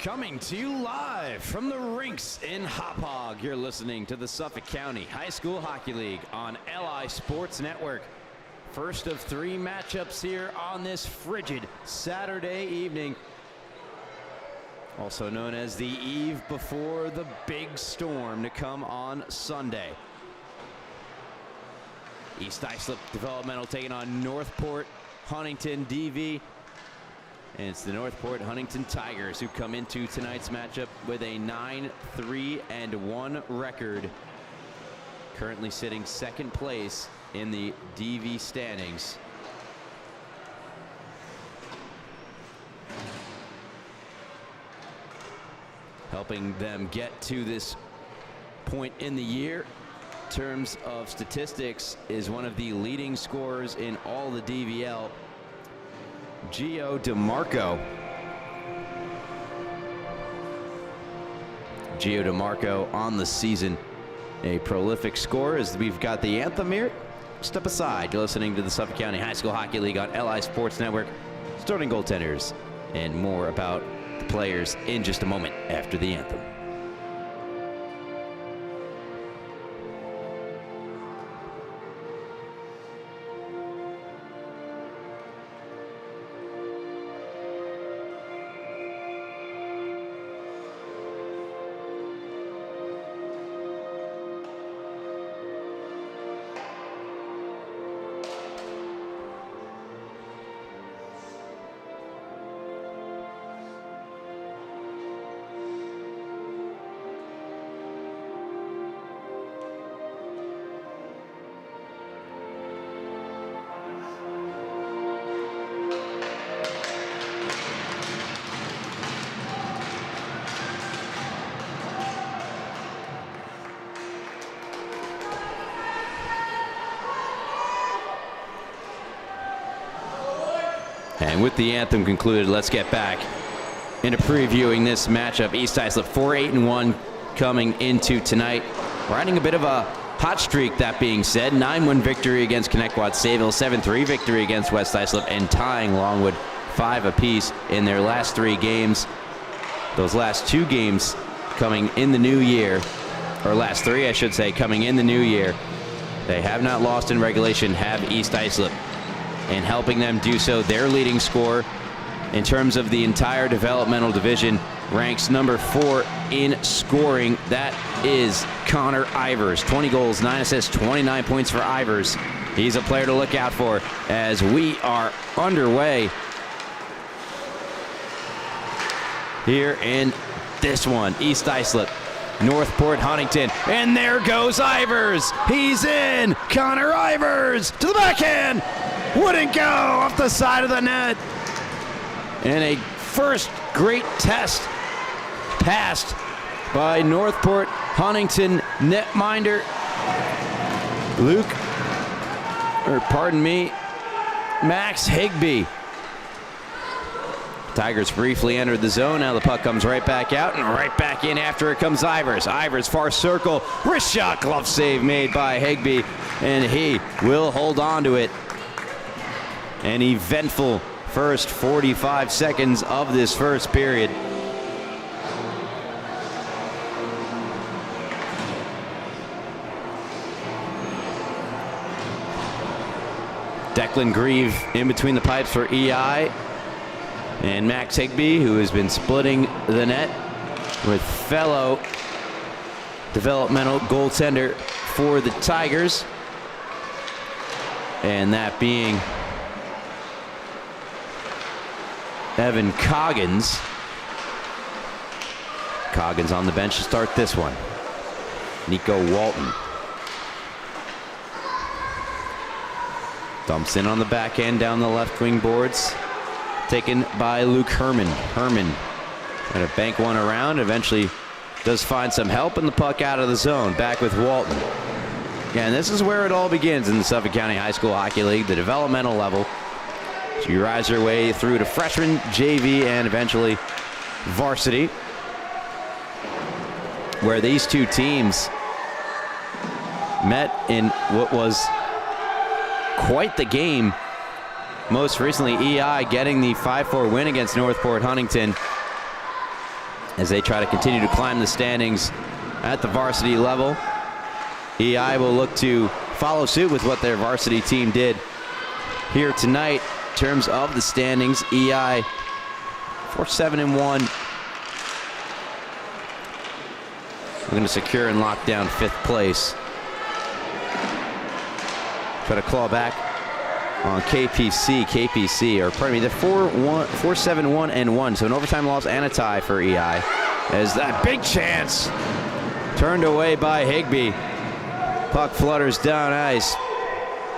Coming to you live from the rinks in Hauppauge, you're listening to the Suffolk County High School Hockey League on LI Sports Network. First of three matchups here on this frigid Saturday evening, also known as the eve before the big storm to come on Sunday. East Islip Developmental taking on Northport Huntington DV. And it's the Northport Huntington Tigers who come into tonight's matchup with a 9-3-1 record. Currently sitting second place in the DV standings. Helping them get to this point in the year in terms of statistics is one of the leading scorers in all the DVL, Gio DeMarco. Gio DeMarco on the season, a prolific scorer. As we've got the anthem here, step aside. You're listening to the Suffolk County High School Hockey League on LI Sports Network. Starting goaltenders and more about the players in just a moment after the anthem. And with the anthem concluded, let's get back into previewing this matchup. East Islip 4-8-1 coming into tonight, riding a bit of a hot streak. That being said, 9-1 victory against Connecticut-Sayville, 7-3 victory against West Islip, and tying Longwood 5 apiece in their last 3 games. Those last 2 games coming in the new year, or last 3 I should say, coming in the new year. They have not lost in regulation, have East Islip. And helping them do so, their leading scorer in terms of the entire developmental division ranks number 4 in scoring. That is Connor Ivers. 20 goals, 9 assists, 29 points for Ivers. He's a player to look out for as we are underway here in this one. East Islip, Northport Huntington, and there goes Ivers. He's in. Connor Ivers to the backhand. Wouldn't go off the side of the net. And a first great test passed by Northport Huntington netminder Max Higby. Tigers briefly entered the zone. Now the puck comes right back out, and right back in after it comes Ivers. Ivers far circle, wrist shot, glove save made by Higby, and he will hold on to it. An eventful first 45 seconds of this first period. Declan Grieve in between the pipes for EI. And Max Higby, who has been splitting the net with fellow developmental goaltender for the Tigers. And that being Evan Coggins. Coggins on the bench to start this one. Nico Walton dumps in on the back end down the left wing boards. Taken by Luke Herman. Herman going to bank one around. Eventually does find some help, and the puck out of the zone. Back with Walton. Yeah, and this is where it all begins in the Suffolk County High School Hockey League, the developmental level. So you rise your way through to freshman, JV, and eventually varsity, where these two teams met in what was quite the game. Most recently, EI getting the 5-4 win against Northport Huntington. as they try to continue to climb the standings at the varsity level. EI will look to follow suit with what their varsity team did here tonight. In terms of the standings, EI 4-7-1. We're going to secure and lock down 5th place. Try to claw back on KPC, or pardon me, they're 4-7-1-1. So an overtime loss and a tie for EI. As that big chance turned away by Higbee. Puck flutters down ice.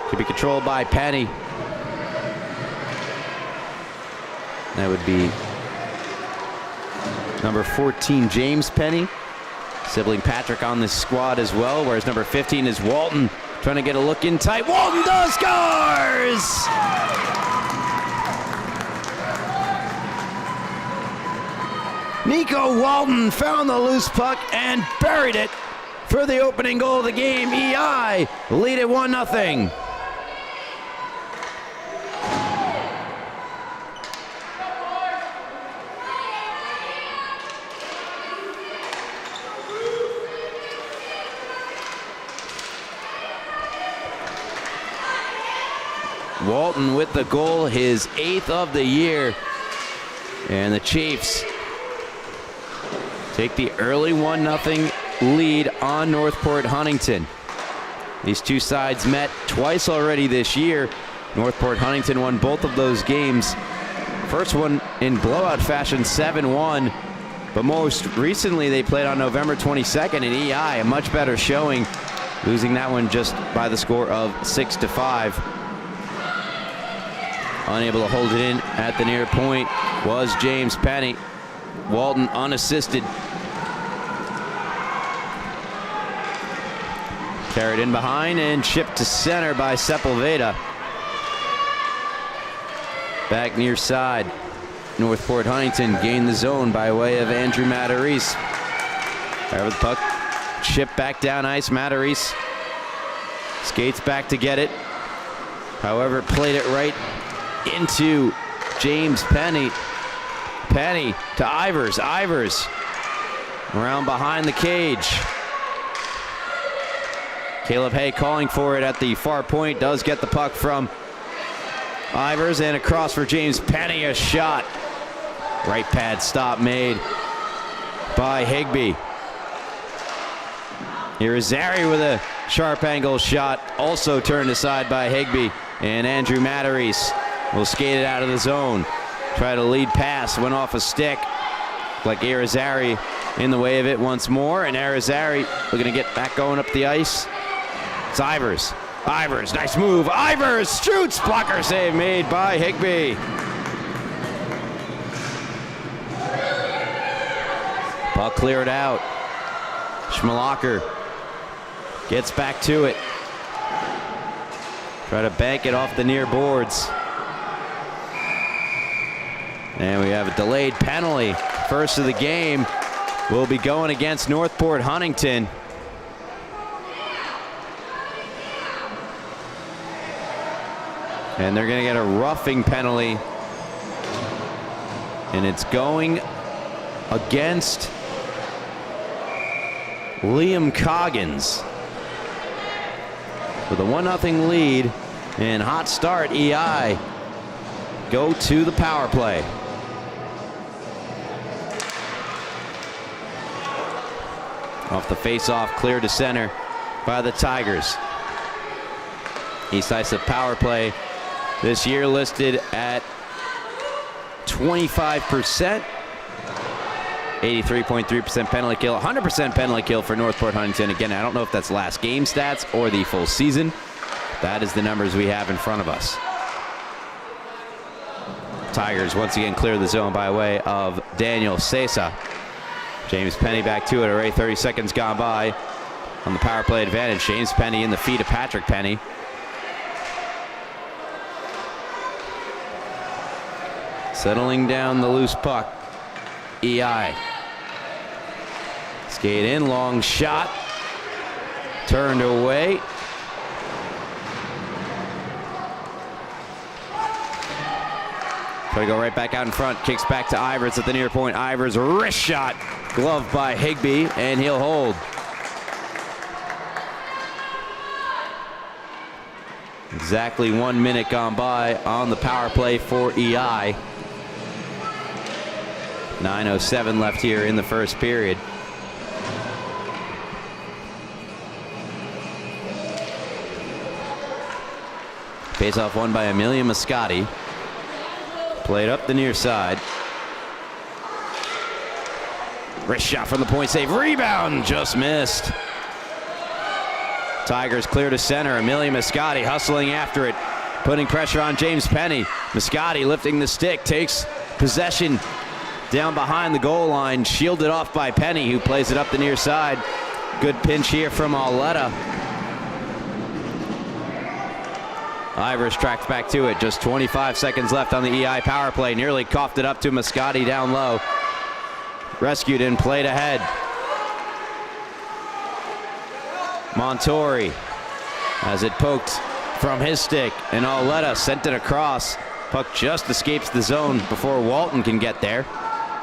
Could be controlled by Penny. That would be number 14, James Penny. Sibling Patrick on the squad as well, whereas number 15 is Walton. Trying to get a look in tight. Walton does scores! Nico Walton found the loose puck and buried it for the opening goal of the game. EI lead it 1-0. Walton with the goal, his 8th of the year. And the Chiefs take the early 1-0 lead on Northport Huntington. These two sides met twice already this year. Northport Huntington won both of those games. First one in blowout fashion, 7-1. But most recently they played on November 22nd in EI, a much better showing, losing that one just by the score of 6-5. Unable to hold it in at the near point was James Penny. Walton unassisted. Carried in behind and chipped to center by Sepulveda. Back near side. Northport Huntington gained the zone by way of Andrew Matarese. There with the puck. Chip back down ice. Matarese skates back to get it. However, played it right into James Penny. Penny to Ivers. Ivers around behind the cage. Caleb Hay calling for it at the far point. Does get the puck from Ivers and across for James Penny. A shot. Right pad stop made by Higbee. Irizarry with a sharp angle shot. Also turned aside by Higbee. And Andrew Matarese will skate it out of the zone. Try to lead pass, went off a stick. Like Irizarry in the way of it once more. And Irizarry looking to get back going up the ice. It's Ivers. Ivers, nice move. Ivers shoots. Blocker save made by Higbee. Puck cleared out. Schmelacher gets back to it. Try to bank it off the near boards. And we have a delayed penalty. First of the game will be going against Northport Huntington. And they're going to get a roughing penalty. And it's going against Liam Coggins. With a 1-0 lead and hot start, EI go to the power play. Off the face-off, clear to center by the Tigers. East Islip power play this year listed at 25%. 83.3% penalty kill, 100% penalty kill for Northport Huntington. Again, I don't know if that's last game stats or the full season. That is the numbers we have in front of us. Tigers once again clear the zone by way of Daniel Sesa. James Penny back to it. Already 30 seconds gone by on the power play advantage. James Penny in the feet of Patrick Penny. Settling down the loose puck. EI. Skate in, long shot. Turned away. Try to go right back out in front. Kicks back to Ivers at the near point. Ivers wrist shot. Gloved by Higbee, and he'll hold. Exactly 1 minute gone by on the power play for EI. 9:07 left here in the first period. Face-off won by Amelia Moscati. Played up the near side. Wrist shot from the point, save. Rebound, just missed. Tigers clear to center. Amelia Moscati hustling after it, putting pressure on James Penny. Moscati lifting the stick, takes possession down behind the goal line, shielded off by Penny, who plays it up the near side. Good pinch here from Auletta. Ivers tracked back to it. Just 25 seconds left on the EI power play. Nearly coughed it up to Moscati down low. Rescued and played ahead. Montori as it poked from his stick, and Auletta sent it across. Puck just escapes the zone before Walton can get there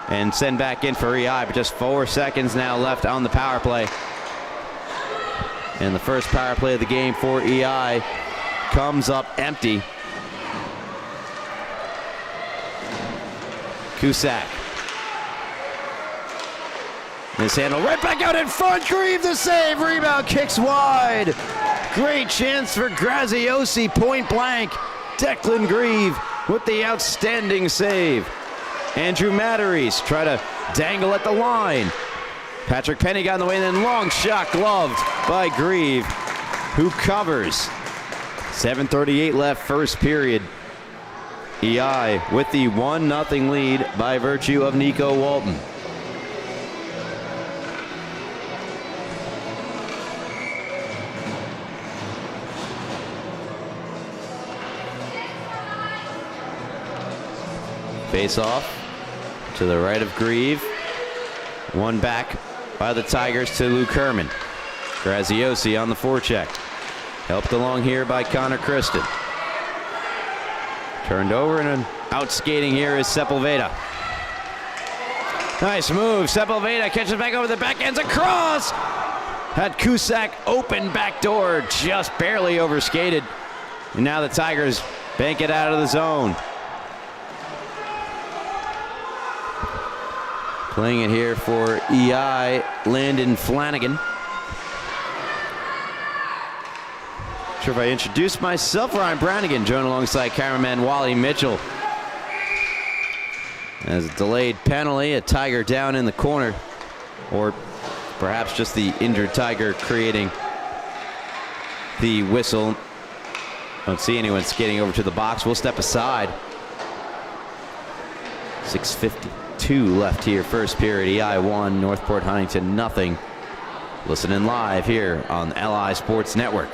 and send back in for EI, but just 4 seconds now left on the power play. And the first power play of the game for EI comes up empty. Cusack. Mishandle right back out in front. Grieve the save. Rebound kicks wide. Great chance for Graziosi. Point blank. Declan Grieve with the outstanding save. Andrew Matteries try to dangle at the line. Patrick Penny got in the way, and then long shot gloved by Grieve, who covers. 7:38 left, first period. EI with the 1-0 lead by virtue of Nico Walton. Face off to the right of Grieve. One back by the Tigers to Luke Herman. Graziosi on the forecheck. Helped along here by Connor Kristen. Turned over, and out skating here is Sepulveda. Nice move. Sepulveda catches back over the backhands across. Had Cusack open back door, just barely overskated. And now the Tigers bank it out of the zone. Playing it here for EI, Landon Flanagan. Sure if I introduced myself. Ryan Brannigan joined alongside cameraman Wally Mitchell. As a delayed penalty, a Tiger down in the corner, or perhaps just the injured Tiger creating the whistle. Don't see anyone skating over to the box. We'll step aside. 6:52 left here, first period. EI 1, Northport Huntington nothing. Listening live here on LI Sports Network.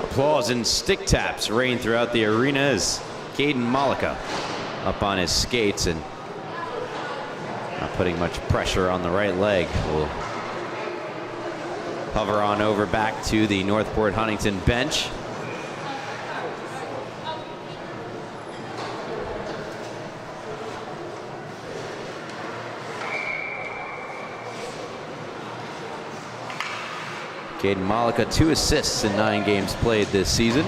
Applause and stick taps reign throughout the arena as Caden Malika up on his skates and not putting much pressure on the right leg. Will hover on over back to the Northport Huntington bench. Caden Malika, 2 assists in 9 games played this season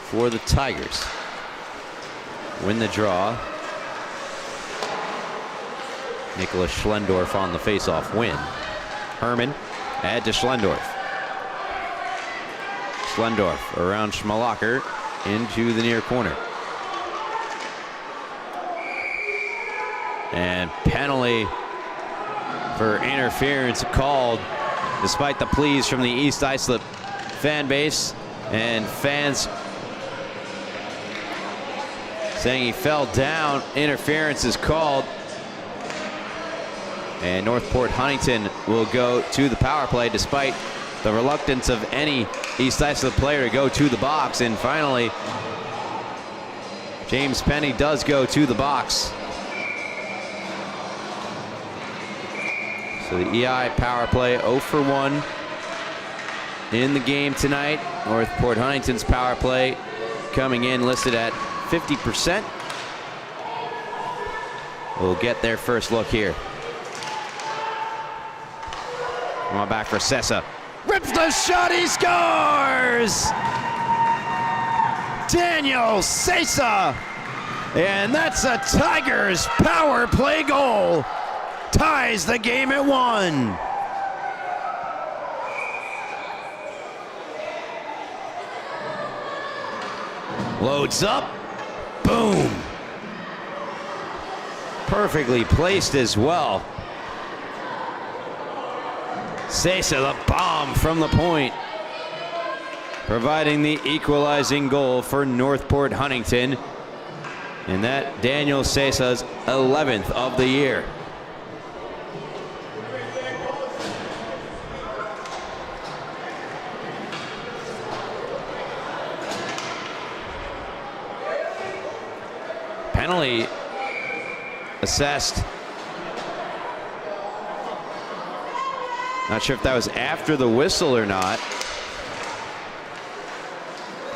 for the Tigers. Win the draw. Nicholas Schlendorf on the faceoff win. Herman add to Schlendorf. Schlendorf around Schmalacher into the near corner. And penalty for interference called despite the pleas from the East Islip fan base and fans saying he fell down. Interference is called. And Northport Huntington will go to the power play despite the reluctance of any East Islip player to go to the box. And finally, James Penny does go to the box. So the EI power play 0 for 1 in the game tonight. Northport Huntington's power play coming in listed at 50%. We'll get their first look here. Come on back for Sessa. Rips the shot, he scores! Daniel Sessa! And that's a Tigers power play goal. Ties the game at 1. Loads up. Boom. Perfectly placed as well. Sessa, the bomb from the point, providing the equalizing goal for Northport Huntington. And that Daniel Sessa's 11th of the year. Penalty assessed. Not sure if that was after the whistle or not.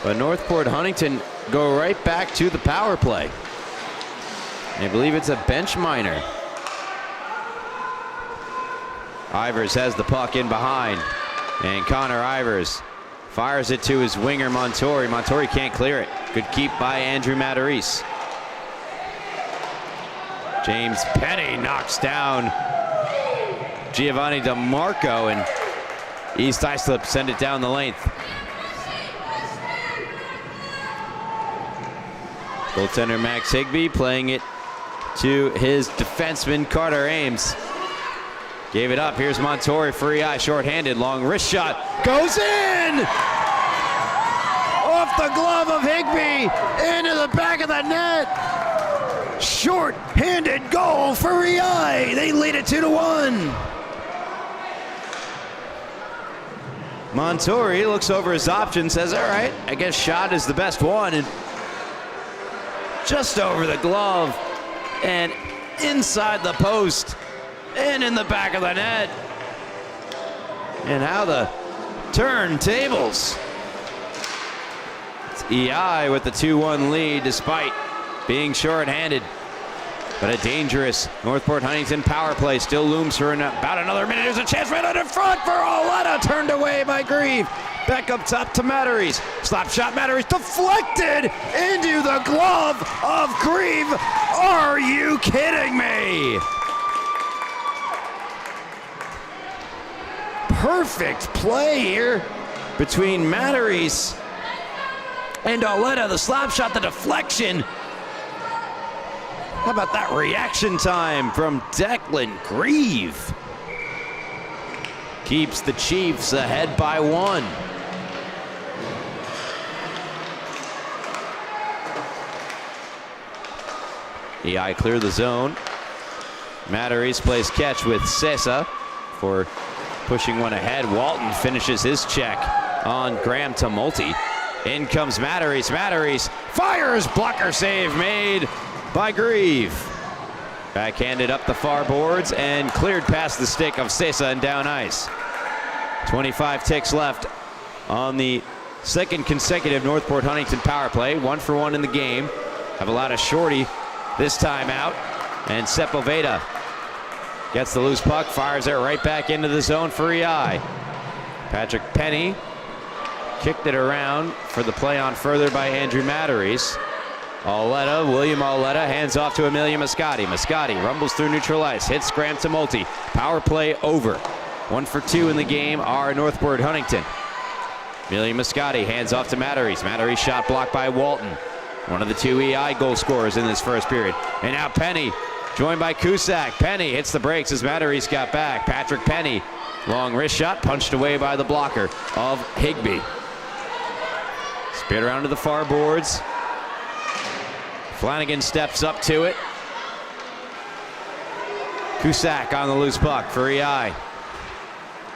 But Northport Huntington go right back to the power play. I believe it's a bench minor. Ivers has the puck in behind. And Connor Ivers fires it to his winger Montori. Montori can't clear it. Good keep by Andrew Matarese. James Penny knocks down Giovanni DeMarco, and East Islip send it down the length. Goaltender Max Higbee playing it to his defenseman Carter Ames. Gave it up. Here's Montori for EI, shorthanded, long wrist shot. Goes in! Off the glove of Higbee, into the back of the net. Short-handed goal for EI. They lead it 2-1. Montori looks over his options, says, all right, I guess shot is the best one. And just over the glove and inside the post and in the back of the net. And how the turntables. It's EI with the 2-1 lead despite being short-handed. But a dangerous Northport Huntington power play still looms for about another minute. There's a chance right out in front for Oletta, turned away by Grieve. Back up top to Matarese. Slap shot, Matarese deflected into the glove of Grieve. Are you kidding me? Perfect play here between Matarese and Oletta. The slap shot, the deflection. How about that reaction time from Declan Grieve? Keeps the Chiefs ahead by 1. EI clear the zone. Matarese plays catch with Sessa for pushing one ahead. Walton finishes his check on Graham Tumulty. In comes Matarese. Matarese fires, blocker save made by Grieve. Backhanded up the far boards and cleared past the stick of Sessa and down ice. 25 ticks left on the second consecutive Northport Huntington power play. 1 for 1 in the game. Have allowed a shorty this time out. And Sepulveda gets the loose puck, fires it right back into the zone for EI. Patrick Penny kicked it around for the play on further by Andrew Matarese. William Auletta hands off to Amelia Mascotti. Mascotti rumbles through neutral ice, hits Graham Tumulty. Power play over. 1 for 2 in the game are Northport Huntington. Amelia Mascotti hands off to Matarese. Matarese shot blocked by Walton, one of the 2 EI goal scorers in this first period. And now Penny, joined by Cusack. Penny hits the brakes as Matarese got back. Patrick Penny, long wrist shot, punched away by the blocker of Higbee. Speared around to the far boards. Flanagan steps up to it. Cusack on the loose puck for EI.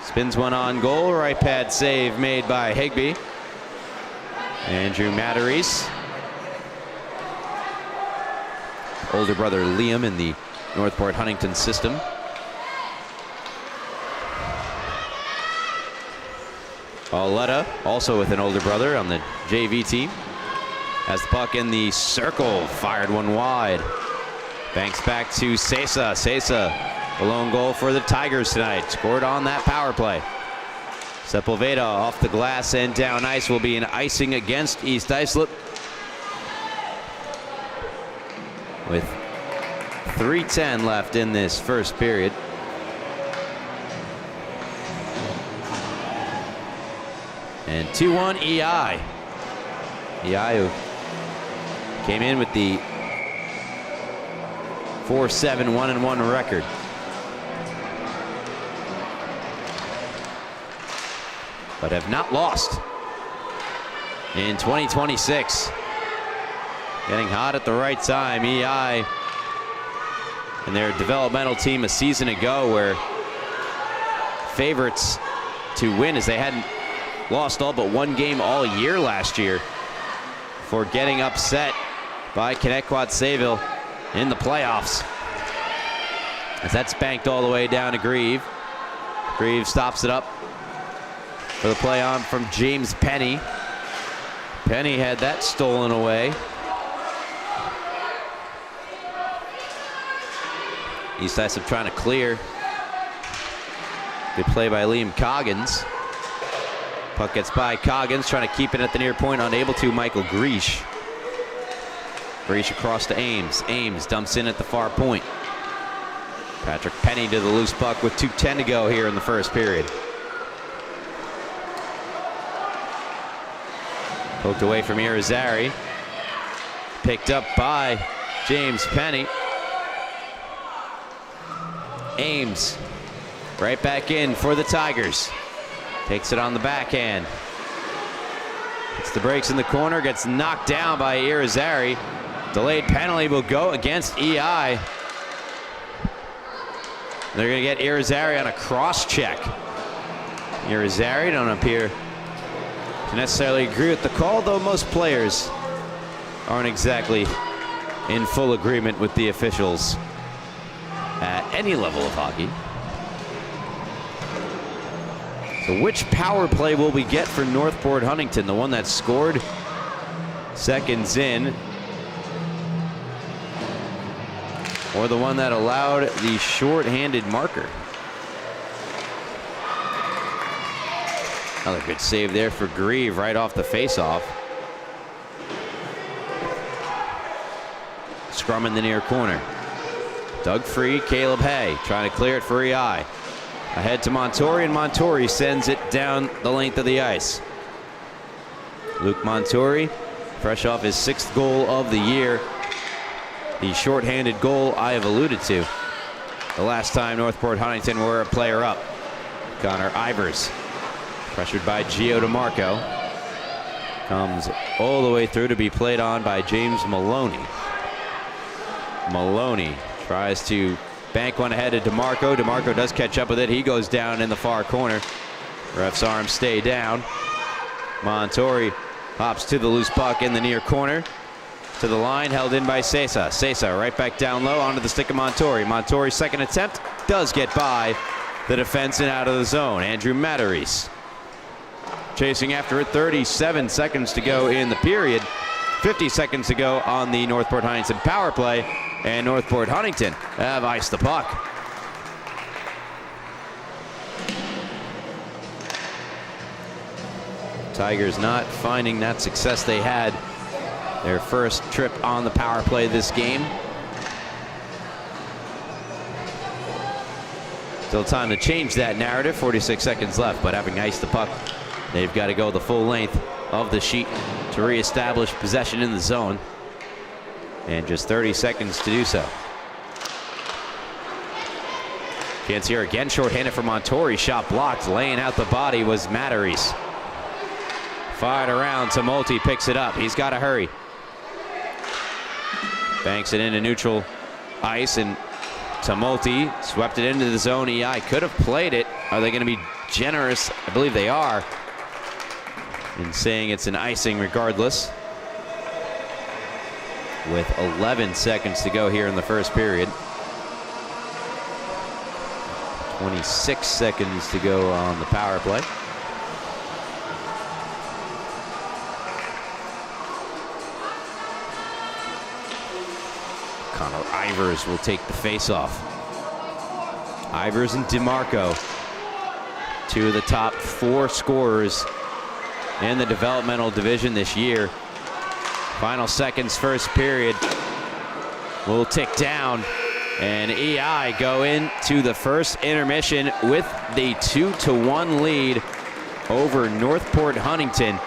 Spins one on goal. Right pad save made by Higbee. Andrew Matarese. Older brother Liam in the Northport Huntington system. Auletta, also with an older brother on the JV team. Has the puck in the circle, fired one wide. Banks back to Sesa. Sesa, the lone goal for the Tigers tonight. Scored on that power play. Sepulveda off the glass and down ice will be an icing against East Islip. With 3:10 left in this first period. And 2-1 EI. EI who came in with the 4-7 1-1 record. But have not lost in 2026. Getting hot at the right time. EI and their developmental team a season ago were favorites to win, as they hadn't lost all but 1 game all year last year, for getting upset by Connecticut Sayville in the playoffs. As that's banked all the way down to Grieve. Grieve stops it up for the play on from James Penny. Penny had that stolen away. East Islip trying to clear. Good play by Liam Coggins. Puck gets by Coggins, trying to keep it at the near point, unable to. Michael Greesh. Greesh across to Ames. Ames dumps in at the far point. Patrick Penny to the loose puck with 2:10 to go here in the first period. Poked away from Irizarry. Picked up by James Penny. Ames right back in for the Tigers. Takes it on the backhand. Hits the brakes in the corner. Gets knocked down by Irizarry. Delayed penalty will go against EI. They're going to get Irizarry on a cross check. Irizarry don't appear to necessarily agree with the call, though most players aren't exactly in full agreement with the officials at any level of hockey. So which power play will we get for Northport Huntington? The one that scored seconds in, or the one that allowed the short-handed marker? Another good save there for Grieve right off the face-off. Scrum in the near corner. Dug free, Caleb Hay trying to clear it for EI. Ahead to Montori, and Montori sends it down the length of the ice. Luke Montori, fresh off his 6th goal of the year. The shorthanded goal I have alluded to. The last time Northport Huntington were a player up. Connor Ivers, pressured by Gio DeMarco. Comes all the way through to be played on by James Maloney. Maloney tries to bank one ahead of DeMarco. DeMarco does catch up with it. He goes down in the far corner. Ref's arms stay down. Montori hops to the loose puck in the near corner. To the line, held in by Sesa. Sesa right back down low onto the stick of Montori. Montori's second attempt does get by the defense and out of the zone. Andrew Matarese chasing after it. 37 seconds to go in the period. 50 seconds to go on the Northport Huntington power play. And Northport Huntington have iced the puck. Tigers not finding that success they had their first trip on the power play this game. Still time to change that narrative. 46 seconds left, but having iced the puck, they've got to go the full length of the sheet to reestablish possession in the zone. And just 30 seconds to do so. Chance here again, shorthanded for Montori. Shot blocked. Laying out the body was Matteries. Fired around. Tumulty picks it up. He's got to hurry. Banks it into neutral ice, and Tumulty swept it into the zone. EI could have played it. Are they going to be generous? I believe they are, in saying it's an icing regardless. With 11 seconds to go here in the first period. 26 seconds to go on the power play. Connor Ivers will take the face-off. Ivers and DeMarco, two of the top 4 scorers in the developmental division this year. Final seconds, first period will tick down, and EI go into the first intermission with the 2-1 lead over Northport Huntington.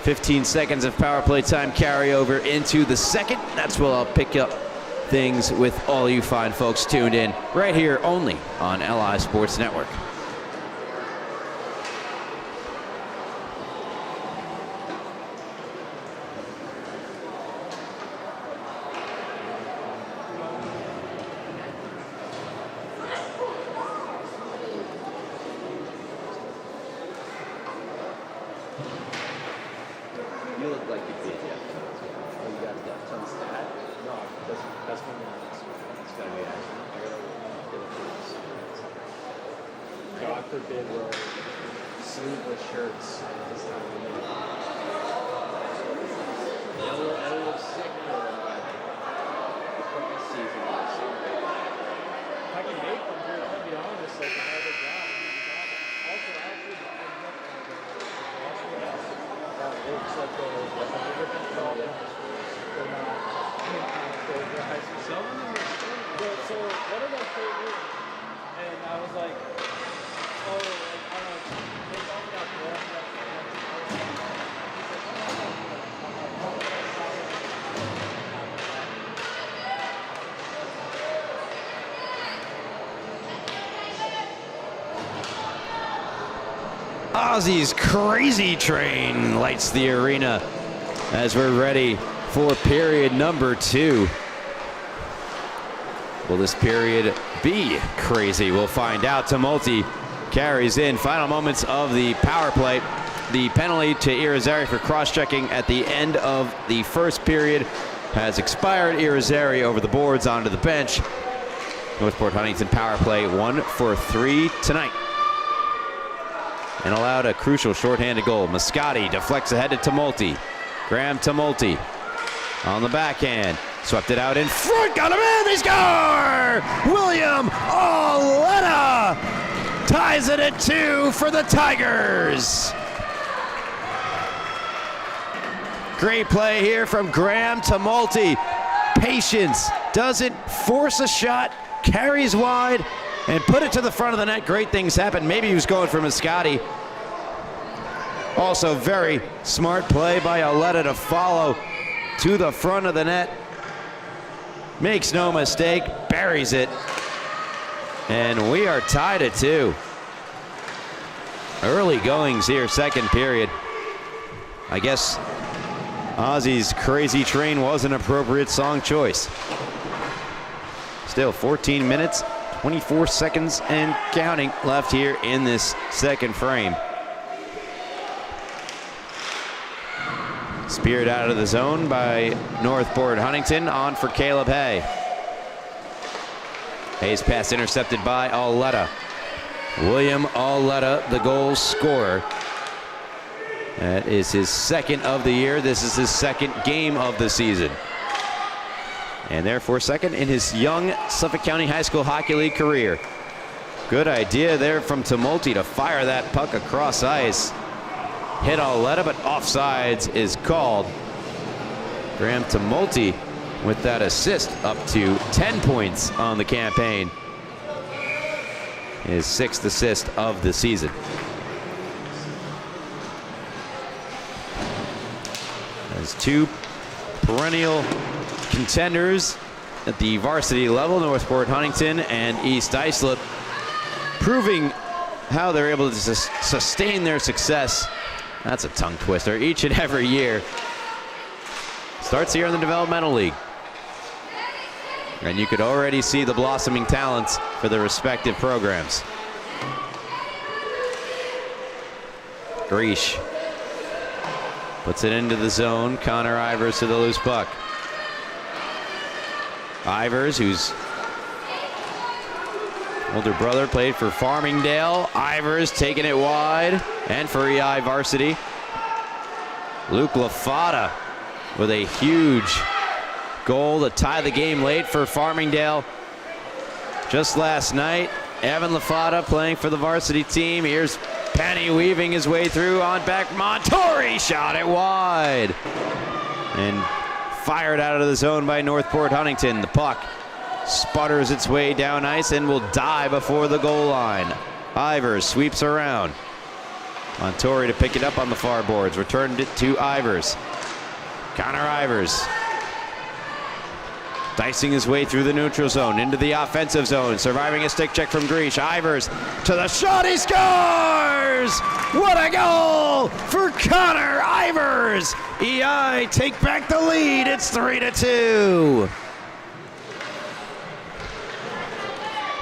15 seconds of power play time carryover into the second. That's where I'll pick up things with all you fine folks tuned in right here only on LI Sports Network. You look like you did, yeah. Oh, you got tons of that? No, that's one of the it's gotta be God forbid wear sleeveless shirts. I will sick for the season. If I can make them, dude, I'll be honest, like I have a job. Also, actually, it's like the different problems. They're not the high school. Some of them are so one of them told me, and I was like, oh, like, I don't know, they told me that Ozzy's Crazy Train lights the arena as we're ready for period number 2. Will this period be crazy? We'll find out. Tumulty carries in. Final moments of the power play. The penalty to Irizarry for cross-checking at the end of the first period has expired. Irizarry over the boards onto the bench. Northport Huntington power play 1 for 3 tonight. And allowed a crucial shorthanded goal. Moscati deflects ahead to Tumulty. Graham Tumulty on the backhand. Swept it out in front. Got him in. They score! William Oletta ties it at 2 for the Tigers. Great play here from Graham Tumulty. Patience. Doesn't force a shot. Carries wide and put it to the front of the net. Great things happen. Maybe he was going for Moscati. Also very smart play by Oletta to follow to the front of the net. Makes no mistake, buries it. And we are tied at 2. Early goings here, second period. I guess Ozzy's Crazy Train was an appropriate song choice. Still 14 minutes, 24 seconds and counting left here in this second frame. Speared out of the zone by Northport Huntington. On for Caleb Hay. Hay's pass intercepted by Oletta. William Oletta, the goal scorer. That is his second of the year. This is his second game of the season. And therefore second in his young Suffolk County High School Hockey League career. Good idea there from Tumulty to fire that puck across ice. Hit Auletta, but offsides is called. Graham Tumulty with that assist, up to 10 points on the campaign. His 6th assist of the season. As two perennial contenders at the varsity level, Northport Huntington and East Islip, proving how they're able to sustain their success. That's a tongue twister each and every year. Starts here in the Developmental League. And you could already see the blossoming talents for the respective programs. Greesh puts it into the zone. Connor Ivers to the loose puck. Ivers, whose older brother played for Farmingdale. Ivers taking it wide, and for EI varsity. Luke LaFata with a huge goal to tie the game late for Farmingdale just last night. Evan LaFata playing for the varsity team. Here's Penny weaving his way through on back. Montori shot it wide and fired out of the zone by Northport Huntington. The puck sputters its way down ice and will die before the goal line. Ivers sweeps around. Montori to pick it up on the far boards. Returned it to Ivers. Connor Ivers dicing his way through the neutral zone into the offensive zone, surviving a stick check from Greesh. Ivers to the shot, he scores! What a goal for Connor Ivers! EI take back the lead, it's 3-2.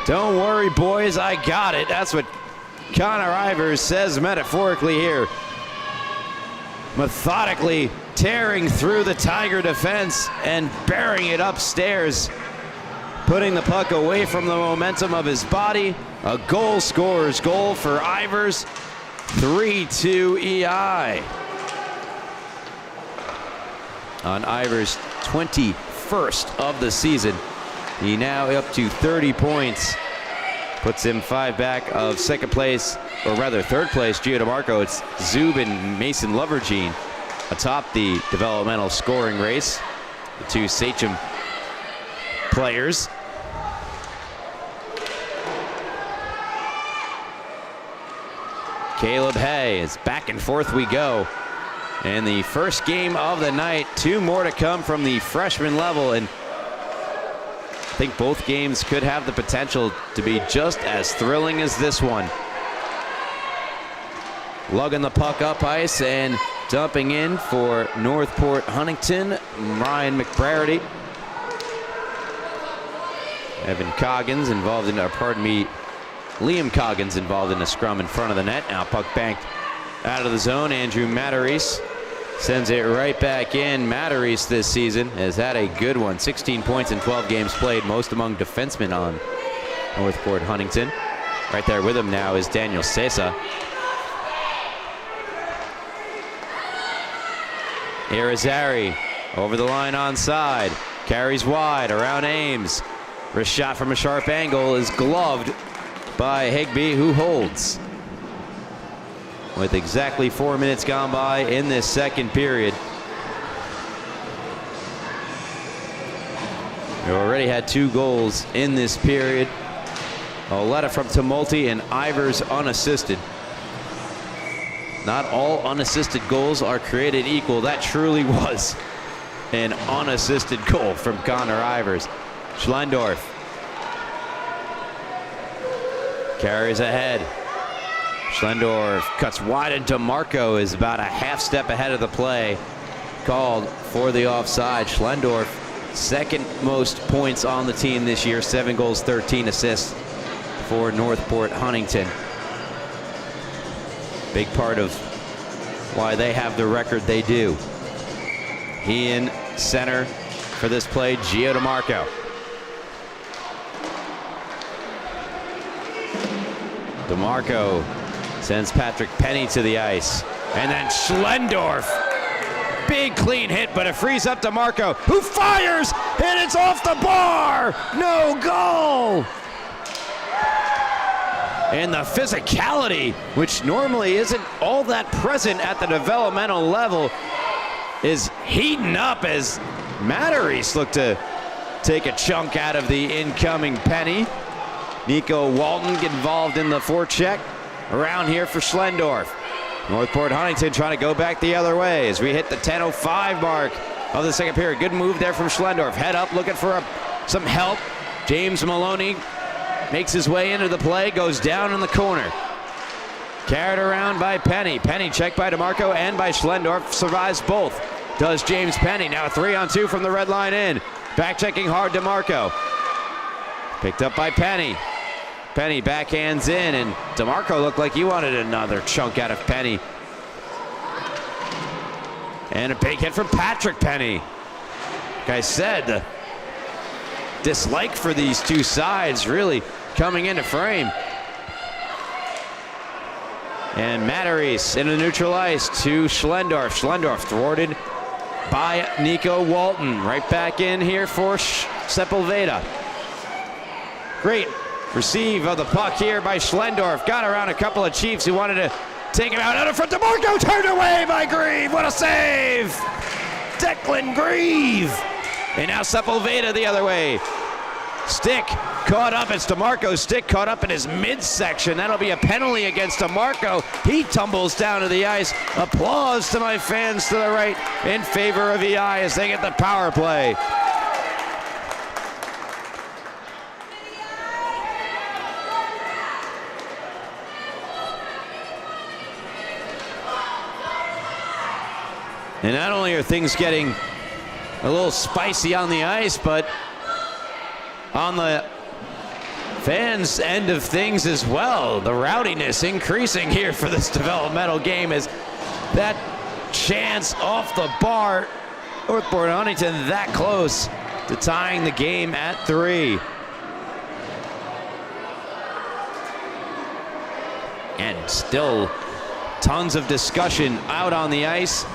Don't worry, boys, I got it. That's what Connor Ivers says metaphorically here. Methodically tearing through the Tiger defense and burying it upstairs, putting the puck away from the momentum of his body. A goal scorer's goal for Ivers. 3-2 EI. On Ivers' 21st of the season. He now up to 30 points. Puts him 5 back of second place, or rather third place, Gio DeMarco. It's Zub and Mason Lovergene atop the developmental scoring race. The two SCHSHL players. Caleb Hay is back and forth we go. And the first game of the night, 2 more to come from the freshman level, and I think both games could have the potential to be just as thrilling as this one. Lugging the puck up ice and dumping in for Northport Huntington, Ryan McBrarity. Liam Coggins involved in a scrum in front of the net. Now puck banked out of the zone. Andrew Matarese sends it right back in. Matarese this season has had a good one. 16 points in 12 games played, most among defensemen on Northport Huntington. Right there with him now is Daniel Sesa. Irizarry over the line onside. Carries wide around Ames. Wrist shot from a sharp angle is gloved by Higbee, who holds. With exactly 4 minutes gone by in this second period. We already had 2 goals in this period. Auletta from Tumulty and Ivers unassisted. Not all unassisted goals are created equal. That truly was an unassisted goal from Connor Ivers. Schlendorf carries ahead. Schlendorf cuts wide into Marco, is about a half step ahead of the play. Called for the offside. Schlendorf, second most points on the team this year. 7 goals, 13 assists for Northport Huntington. Big part of why they have the record they do. He in center for this play, Gio DeMarco. DeMarco sends Patrick Penny to the ice. And then Schlendorf. Big clean hit, but it frees up DeMarco, who fires, and it's off the bar. No goal. And the physicality, which normally isn't all that present at the developmental level, is heating up as Matteries look to take a chunk out of the incoming penny. Nico Walton get involved in the forecheck around here for Schlendorf. Northport Huntington trying to go back the other way as we hit the 10:05 mark of the second period. Good move there from Schlendorf. Head up, looking for some help. James Maloney makes his way into the play, goes down in the corner. Carried around by Penny. Penny checked by DeMarco and by Schlendorf. Survives both. Does James Penny. Now a 3-on-2 from the red line in. Back checking hard DeMarco. Picked up by Penny. Penny backhands in, and DeMarco looked like he wanted another chunk out of Penny. And a big hit from Patrick Penny. Like I said, the dislike for these two sides really coming into frame. And Matteries into neutral ice to Schlendorf. Schlendorf thwarted by Nico Walton. Right back in here for Sepulveda. Great receive of the puck here by Schlendorf. Got around a couple of Chiefs who wanted to take him out in front. DeMarco turned away by Grieve. What a save! Declan Grieve. And now Sepulveda the other way. Stick caught up. It's DeMarco's stick caught up in his midsection. That'll be a penalty against DeMarco. He tumbles down to the ice. Applause to my fans to the right in favor of EI as they get the power play. And not only are things getting a little spicy on the ice, but on the fans' end of things as well. The rowdiness increasing here for this developmental game as that chance off the bar. Northport Huntington that close to tying the game at 3. And still tons of discussion out on the ice.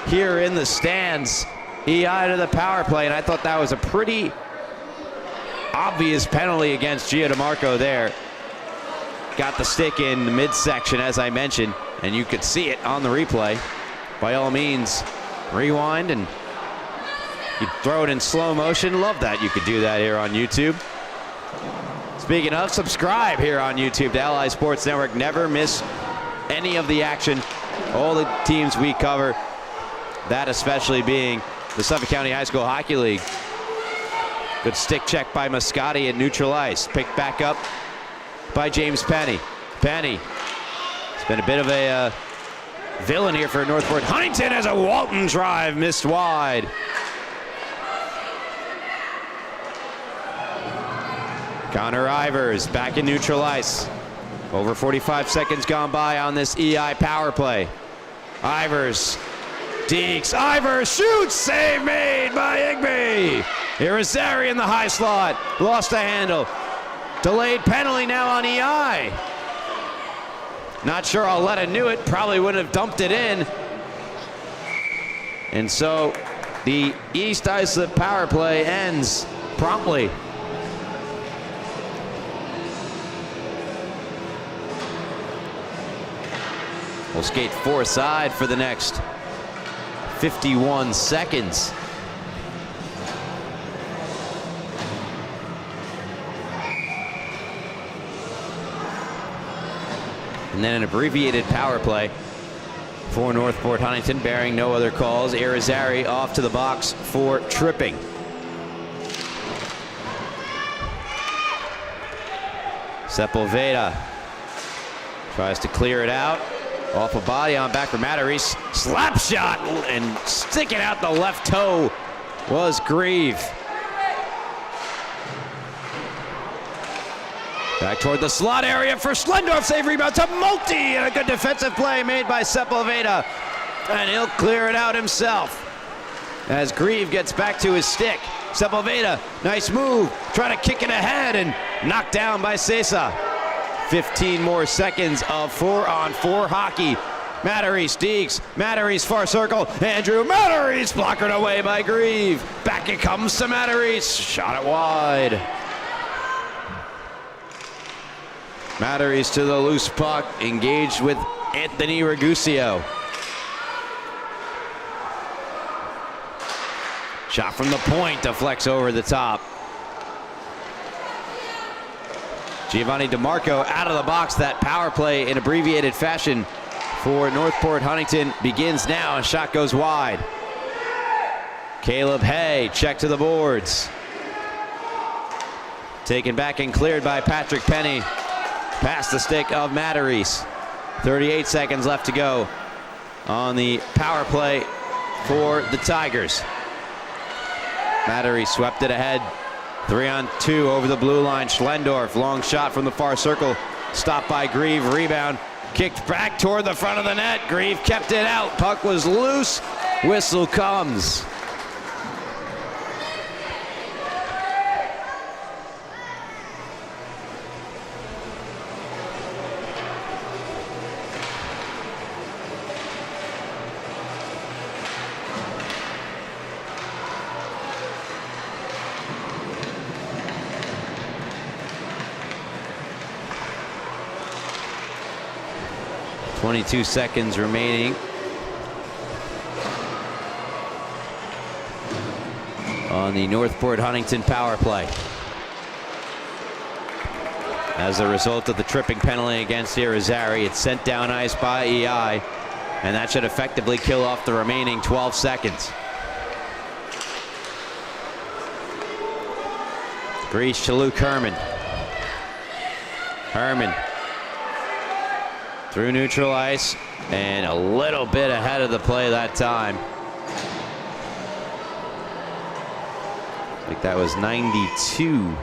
Here in the stands, EI to the power play, and I thought that was a pretty obvious penalty against Gio DeMarco there. Got the stick in the midsection, as I mentioned, and you could see it on the replay. By all means, rewind and you throw it in slow motion. Love that you could do that here on YouTube. Speaking of, subscribe here on YouTube to Ally Sports Network. Never miss any of the action. All the teams we cover. That especially being the Suffolk County High School Hockey League. Good stick check by Moscati at neutral ice. Picked back up by James Penny. Penny. It's been a bit of a villain here for Northport. Huntington has a Walton drive missed wide. Connor Ivers back in neutral ice. Over 45 seconds gone by on this EI power play. Ivers. Deeks, Ivers shoots, save made by Igby. Irizarry in the high slot, lost the handle. Delayed penalty now on EI. Not sure Auletta knew it, probably wouldn't have dumped it in. And so the East Islip power play ends promptly. We'll skate four side for the next 51 seconds. And then an abbreviated power play for Northport Huntington, bearing no other calls. Irizarry off to the box for tripping. Sepulveda tries to clear it out. Off a body on back for Matteries. Slap shot and sticking out the left toe was Grieve. Back toward the slot area for Schlendorf. Save rebound to Multi, and a good defensive play made by Sepulveda. And he'll clear it out himself as Grieve gets back to his stick. Sepulveda, nice move, trying to kick it ahead and knocked down by Cesa. 15 more seconds of 4-on-4 hockey. Matteries, Deeks, Matteries far circle. Andrew Matteries blockered away by Grieve. Back it comes to Matteries. Shot it wide. Matteries to the loose puck, engaged with Anthony Raguseo. Shot from the point, deflects over the top. Giovanni DeMarco out of the box. That power play in abbreviated fashion for Northport Huntington begins now. A shot goes wide. Caleb Hay, check to the boards. Taken back and cleared by Patrick Penny. Past the stick of Matteries. 38 seconds left to go on the power play for the Tigers. Matteries swept it ahead. 3-on-2 over the blue line. Schlendorf, long shot from the far circle. Stopped by Grieve, rebound. Kicked back toward the front of the net. Grieve kept it out. Puck was loose. Whistle comes. .22 seconds remaining on the Northport Huntington power play. As a result of the tripping penalty against Irizarry, it's sent down ice by EI, and that should effectively kill off the remaining 12 seconds. Breach to Luke Herman. Herman through neutral ice and a little bit ahead of the play that time. I think that was 92,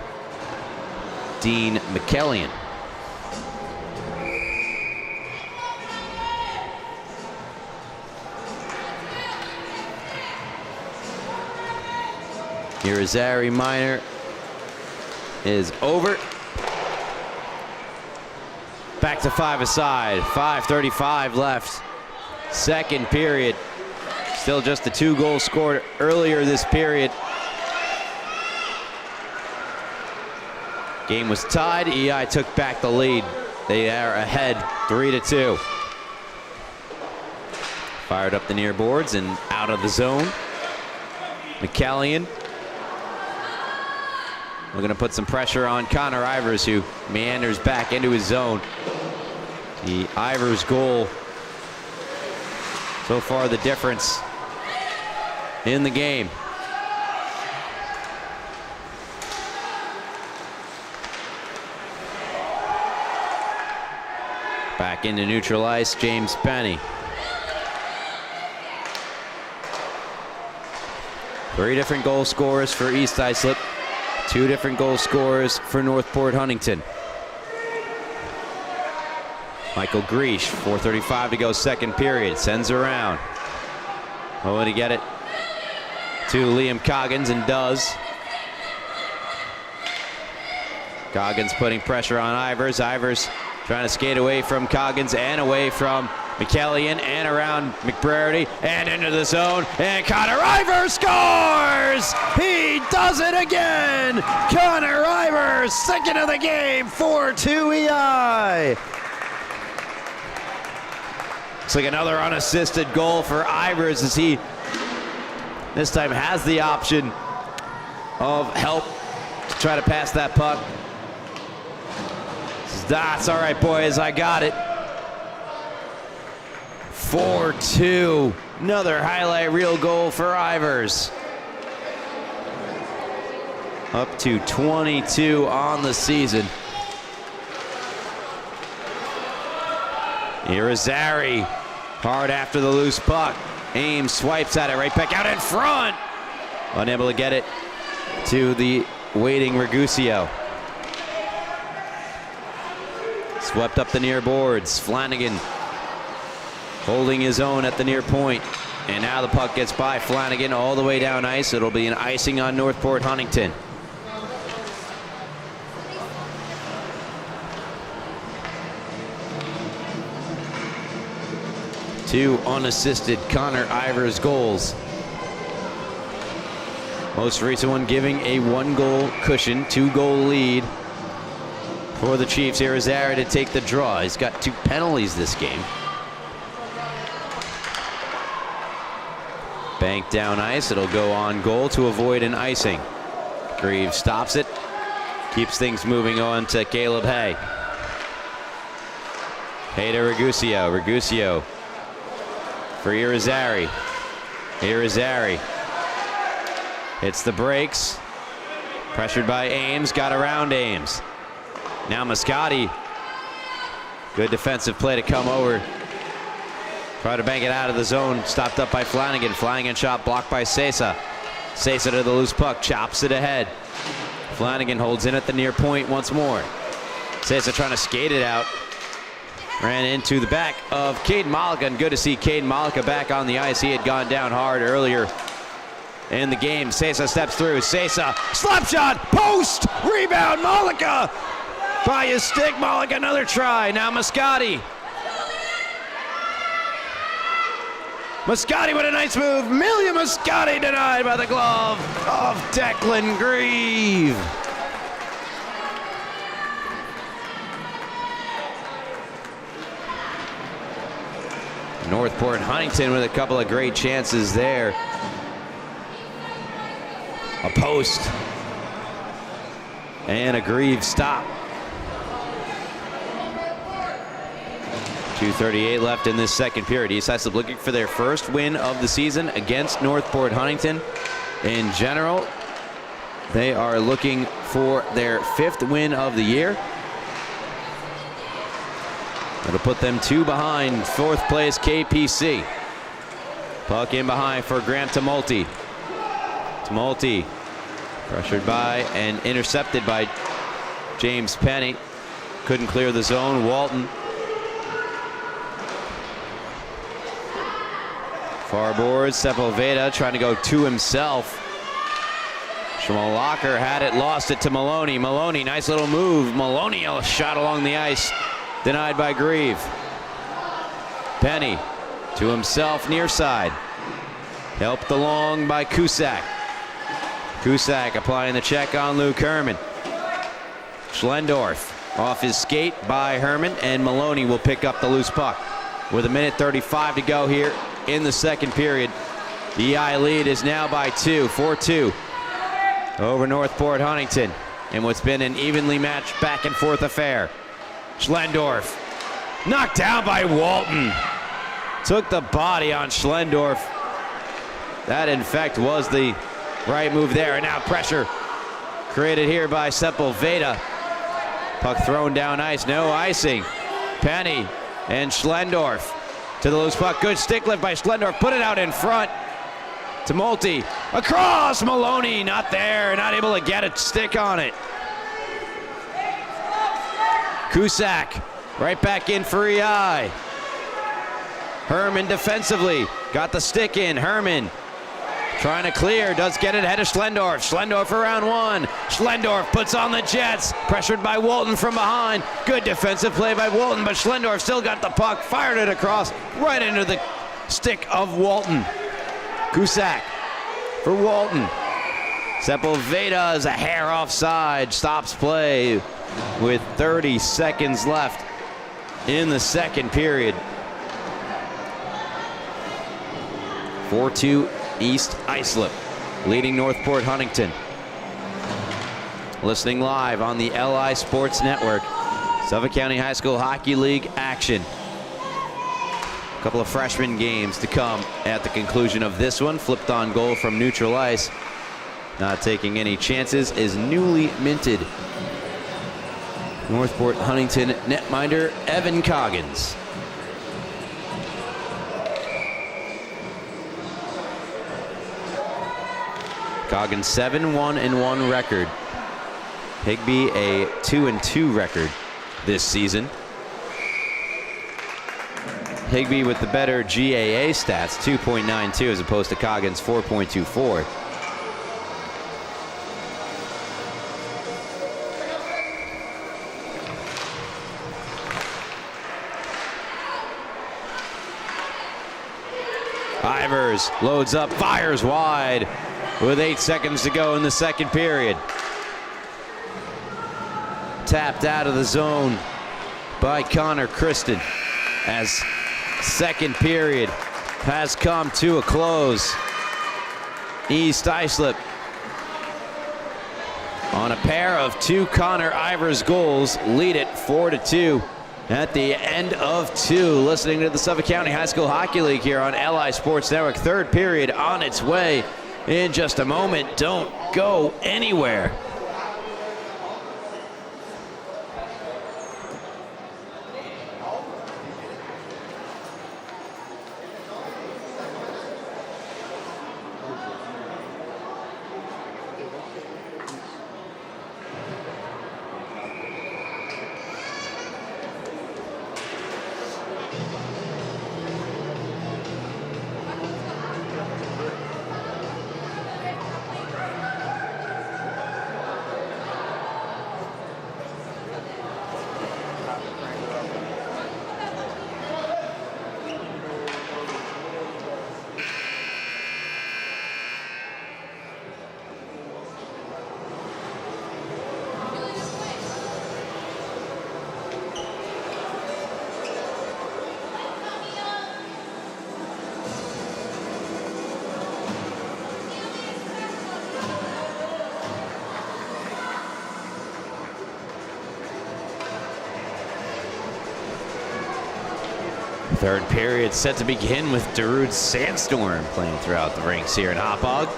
Dean McKellian. Irizarry minor is over. Back to 5-a-side. 5:35 left. Second period. Still just the 2 goals scored earlier this period. Game was tied. EI took back the lead. They are ahead 3-2. Fired up the near boards and out of the zone. McCallion looking to put some pressure on Connor Ivers, who meanders back into his zone. The Ivers goal so far the difference in the game. Back into neutral ice, James Penny. 3 different goal scorers for East Islip. 2 different goal scorers for Northport Huntington. Michael Griesch, 4:35 to go, second period. Sends around. Oh, to get it to Liam Coggins, and does. Coggins putting pressure on Ivers. Ivers trying to skate away from Coggins and away from McCallion and around McBrady and into the zone, and Connor Ivers scores! He does it again! Connor Ivers, second of the game, 4-2 EI. Looks like another unassisted goal for Ivers, as he this time has the option of help to try to pass that puck. That's all right, boys, I got it. 4-2. Another highlight reel goal for Ivers. Up to 22 on the season. Irizarry hard after the loose puck. Ames swipes at it right back out in front. Unable to get it to the waiting Raguseo. Swept up the near boards. Flanagan holding his own at the near point. And now the puck gets by Flanagan all the way down ice. It'll be an icing on Northport Huntington. Two unassisted Connor Ivers goals. Most recent one giving a 1-goal cushion, 2-goal lead for the Chiefs. Irizarry to take the draw. He's got 2 penalties this game. Bank down ice. It'll go on goal to avoid an icing. Greaves stops it. Keeps things moving on to Caleb Hay. Hay to Raguseo. Raguseo for Irizarry. Irizarry hits the brakes. Pressured by Ames. Got around Ames. Now Moscati. Good defensive play to come over. Try to bank it out of the zone. Stopped up by Flanagan. Flanagan shot blocked by Sesa. Sesa to the loose puck. Chops it ahead. Flanagan holds in at the near point once more. Sesa trying to skate it out. Ran into the back of Caden Malika, and good to see Caden Malika back on the ice. He had gone down hard earlier in the game. Sesa steps through. Sesa, slap shot, post, rebound, Malika by his stick. Malika, another try. Now Moscati. Moscati with a nice move. Millia Moscati denied by the glove of Declan Grieve. Northport Huntington with a couple of great chances there. A post and a Grieve stop. 2:38 left in this second period. East Islip looking for their first win of the season against Northport Huntington. In general, they are looking for their 5th win of the year. That'll put them 2 behind 4th place KPC. Puck in behind for Graham Tumulty. Tumulty pressured by and intercepted by James Penny. Couldn't clear the zone. Walton. Far boards. Sepulveda trying to go to himself. Schmolacher had it, lost it to Maloney. Maloney, nice little move. Maloney, a shot along the ice. Denied by Grieve. Penny to himself near side. Helped along by Cusack. Cusack applying the check on Luke Herman. Schlendorf off his skate by Herman, and Maloney will pick up the loose puck. With 1:35 to go here in the second period. The EI lead is now by 2, 4-2 over Northport Huntington in what's been an evenly matched back and forth affair. Schlendorf knocked down by Walton. Took the body on Schlendorf. That in fact was the right move there. And now pressure created here by Sepulveda. Puck thrown down ice, no icing. Penny and Schlendorf to the loose puck. Good stick lift by Schlendorf. Put it out in front. Tumulty across. Maloney not there. Not able to get a stick on it. Cusack right back in for EI. Herman defensively got the stick in. Herman trying to clear, does get it ahead of Schlendorf. Schlendorf around 1. Schlendorf puts on the Jets, pressured by Walton from behind. Good defensive play by Walton, but Schlendorf still got the puck, fired it across right into the stick of Walton. Cusack for Walton. Sepulveda is a hair offside, stops play with 30 seconds left in the second period. 4-2 East Islip leading Northport Huntington. Listening live on the LI Sports Network. Suffolk County High School Hockey League action. A couple of freshman games to come at the conclusion of this one. Flipped on goal from neutral ice. Not taking any chances is newly minted Northport Huntington netminder Evan Coggins. Coggins 7-1-1 record. Higbee a 2-2 record this season. Higbee with the better GAA stats, 2.92 as opposed to Coggins 4.24. Ivers loads up, fires wide with 8 seconds to go in the second period. tapped out of the zone by Connor Kristen as second period has come to a close. East Islip on a pair of two Connor Ivers goals lead it 4-2 at the end of two. Listening to the Suffolk County High School Hockey League here on LI Sports Network. Third period on its way in just a moment. Don't go anywhere. Third period set to begin with Darude Sandstorm playing throughout the ranks here in Hauppauge.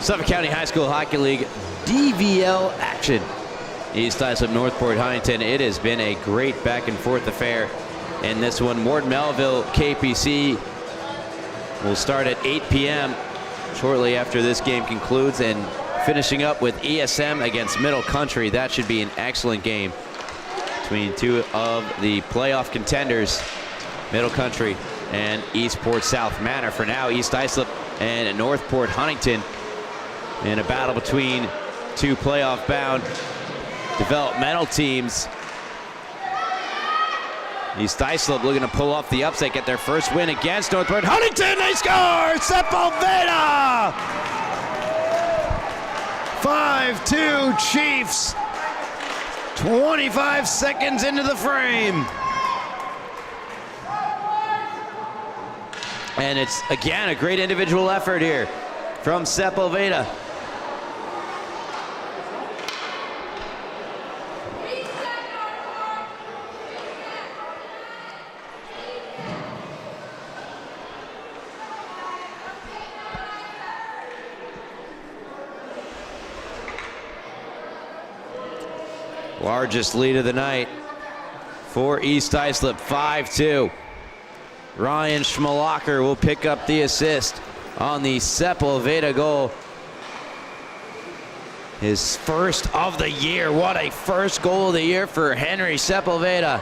Suffolk County High School Hockey League DVL action. East Islip, Northport, Huntington. It has been a great back and forth affair in this one. Ward Melville KPC will start at 8 p.m. shortly after this game concludes, and finishing up with ESM against Middle Country. That should be an excellent game between two of the playoff contenders, Middle Country and Eastport South Manor. For now, East Islip and Northport Huntington in a battle between two playoff-bound developmental teams. East Islip looking to pull off the upset, get their first win against Northport Huntington. They score! Sepulveda! 5-2 Chiefs. 25 seconds into the frame. And it's, again, a great individual effort here from Sepulveda. Largest lead of the night for East Islip, 5-2. Ryan Schmalacher will pick up the assist on the Sepulveda goal. His first of the year. What a first goal of the year for Henry Sepulveda.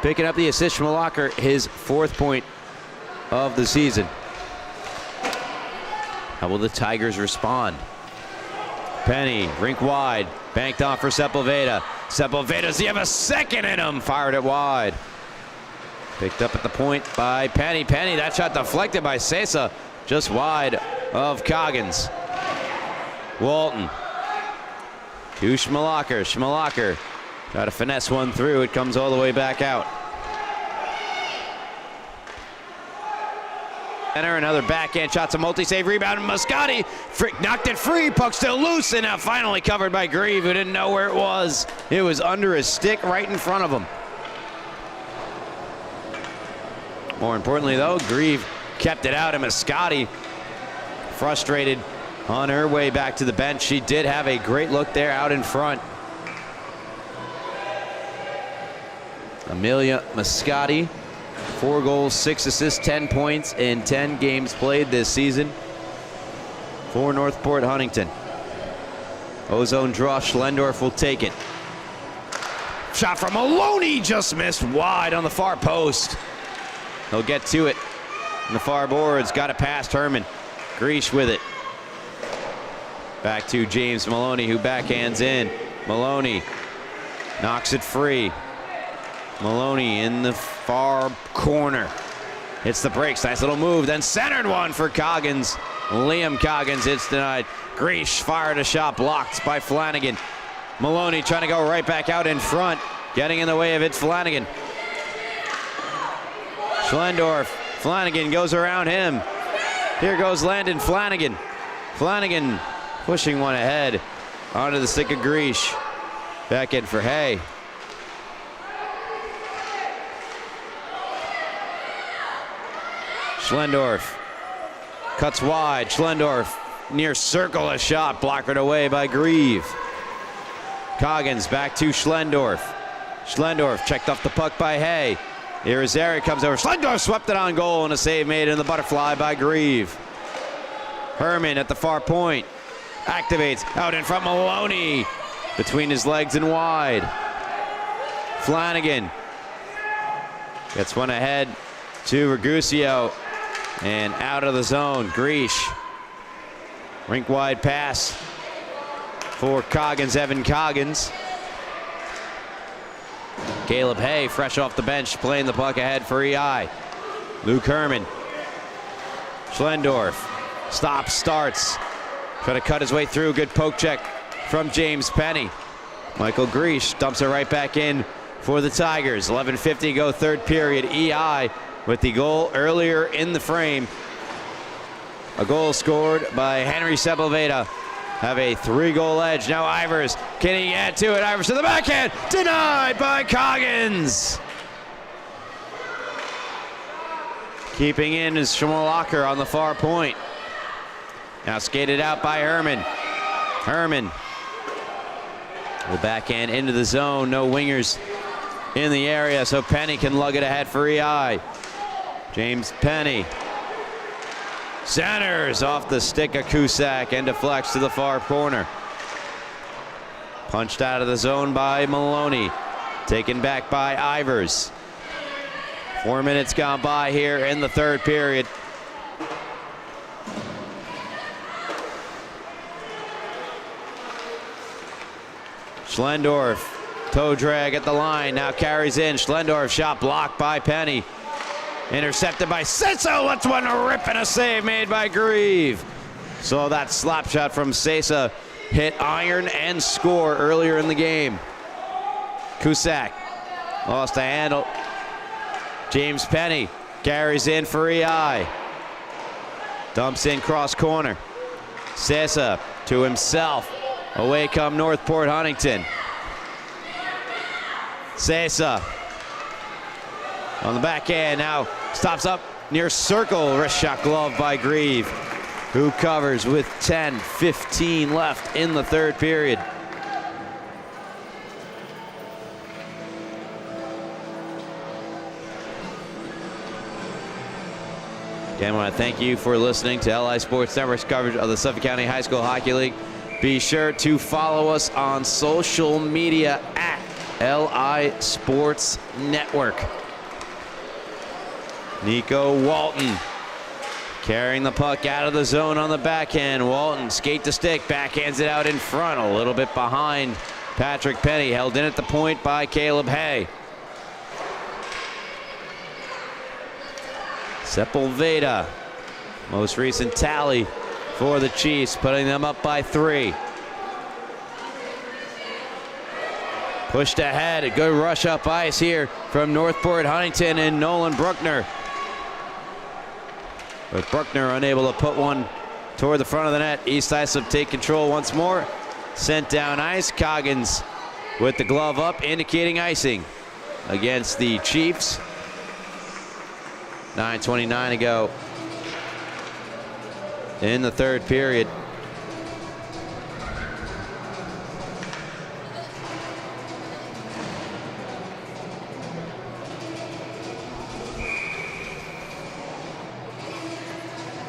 Picking up the assist, Schmalacher, his fourth point of the season. How will the Tigers respond? Penny, rink wide, banked off for Sepulveda. Sepulveda, does he have a second in him? Fired it wide. Picked up at the point by Penny. Penny, that shot deflected by Sesa, just wide of Coggins. Walton to Schmalacher. Schmalacher try to finesse one through. It comes all the way back out. Center, another backhand shot's a multi-save rebound. Muscati knocked it free. Puck still loose, and now finally covered by Grieve, who didn't know where it was. It was under his stick right in front of him. More importantly, though, Grieve kept it out, and Muscati, frustrated on her way back to the bench. She did have a great look there out in front. Amelia Muscati, 4 goals, 6 assists, 10 points in 10 games played this season for Northport Huntington. Ozone draw, Schlendorf will take it. Shot from Maloney, just missed wide on the far post. He'll get to it on the far boards, got it past Herman. Greesh with it. Back to James Maloney, who backhands in. Maloney knocks it free. Maloney in the far corner. Hits the brakes, nice little move, then centered one for Coggins. Liam Coggins, it's denied. Greesh fired a shot, blocked by Flanagan. Maloney trying to go right back out in front. Getting in the way of it, Flanagan. Schlendorf. Flanagan goes around him. Here goes Landon Flanagan. Flanagan pushing one ahead onto the stick of Greesh. Back in for Hay. Schlendorf cuts wide. Schlendorf near circle, a shot blocked away by Grieve. Coggins back to Schlendorf. Schlendorf checked off the puck by Hay. Irizarry comes over. Schlendorf swept it on goal and a save made in the butterfly by Grieve. Herman at the far point. Activates out in front. Maloney between his legs and wide. Flanagan gets one ahead to Raguseo and out of the zone. Greesh. Rink wide pass for Coggins, Evan Coggins. Caleb Hay fresh off the bench playing the puck ahead for EI. Luke Herman. Schlendorf stops, starts. Trying to cut his way through. Good poke check from James Penny. Michael Greesh dumps it right back in for the Tigers. 11:50 go third period. EI with the goal earlier in the frame. A goal scored by Henry Sepulveda. Have a 3-goal edge. Now Ivers, can he add to it? Ivers to the backhand, denied by Coggins. Keeping in is Schmolacher on the far point. Now skated out by Herman. Herman. The backhand into the zone. No wingers in the area, so Penny can lug it ahead for EI. James Penny. Centers off the stick of Cusack and deflects to the far corner. Punched out of the zone by Maloney. Taken back by Ivers. 4 minutes gone by here in the third period. Schlendorf, toe drag at the line, now carries in. Schlendorf shot blocked by Penny. Intercepted by Sessa. Let's one rip and a save made by Grieve. So that slap shot from Sessa hit iron and score earlier in the game. Cusack lost the handle. James Penny carries in for EI. Dumps in cross corner. Sessa to himself. Away come Northport Huntington. Sessa on the backhand now stops up near circle. Wrist shot glove by Grieve, who covers with 10:15 left in the third period. Again, I want to thank you for listening to LI Sports Network's coverage of the Suffolk County High School Hockey League. Be sure to follow us on social media at LI Sports Network. Nico Walton carrying the puck out of the zone on the backhand. Walton skate to stick, backhands it out in front, a little bit behind Patrick Penny. Held in at the point by Caleb Hay. Sepulveda, most recent tally for the Chiefs, putting them up by 3. Pushed ahead, a good rush up ice here from Northport Huntington and Nolan Bruckner. But Bruckner unable to put one toward the front of the net. East Islip take control once more. Sent down ice. Coggins with the glove up, indicating icing against the Chiefs. 9:29 to go in the third period.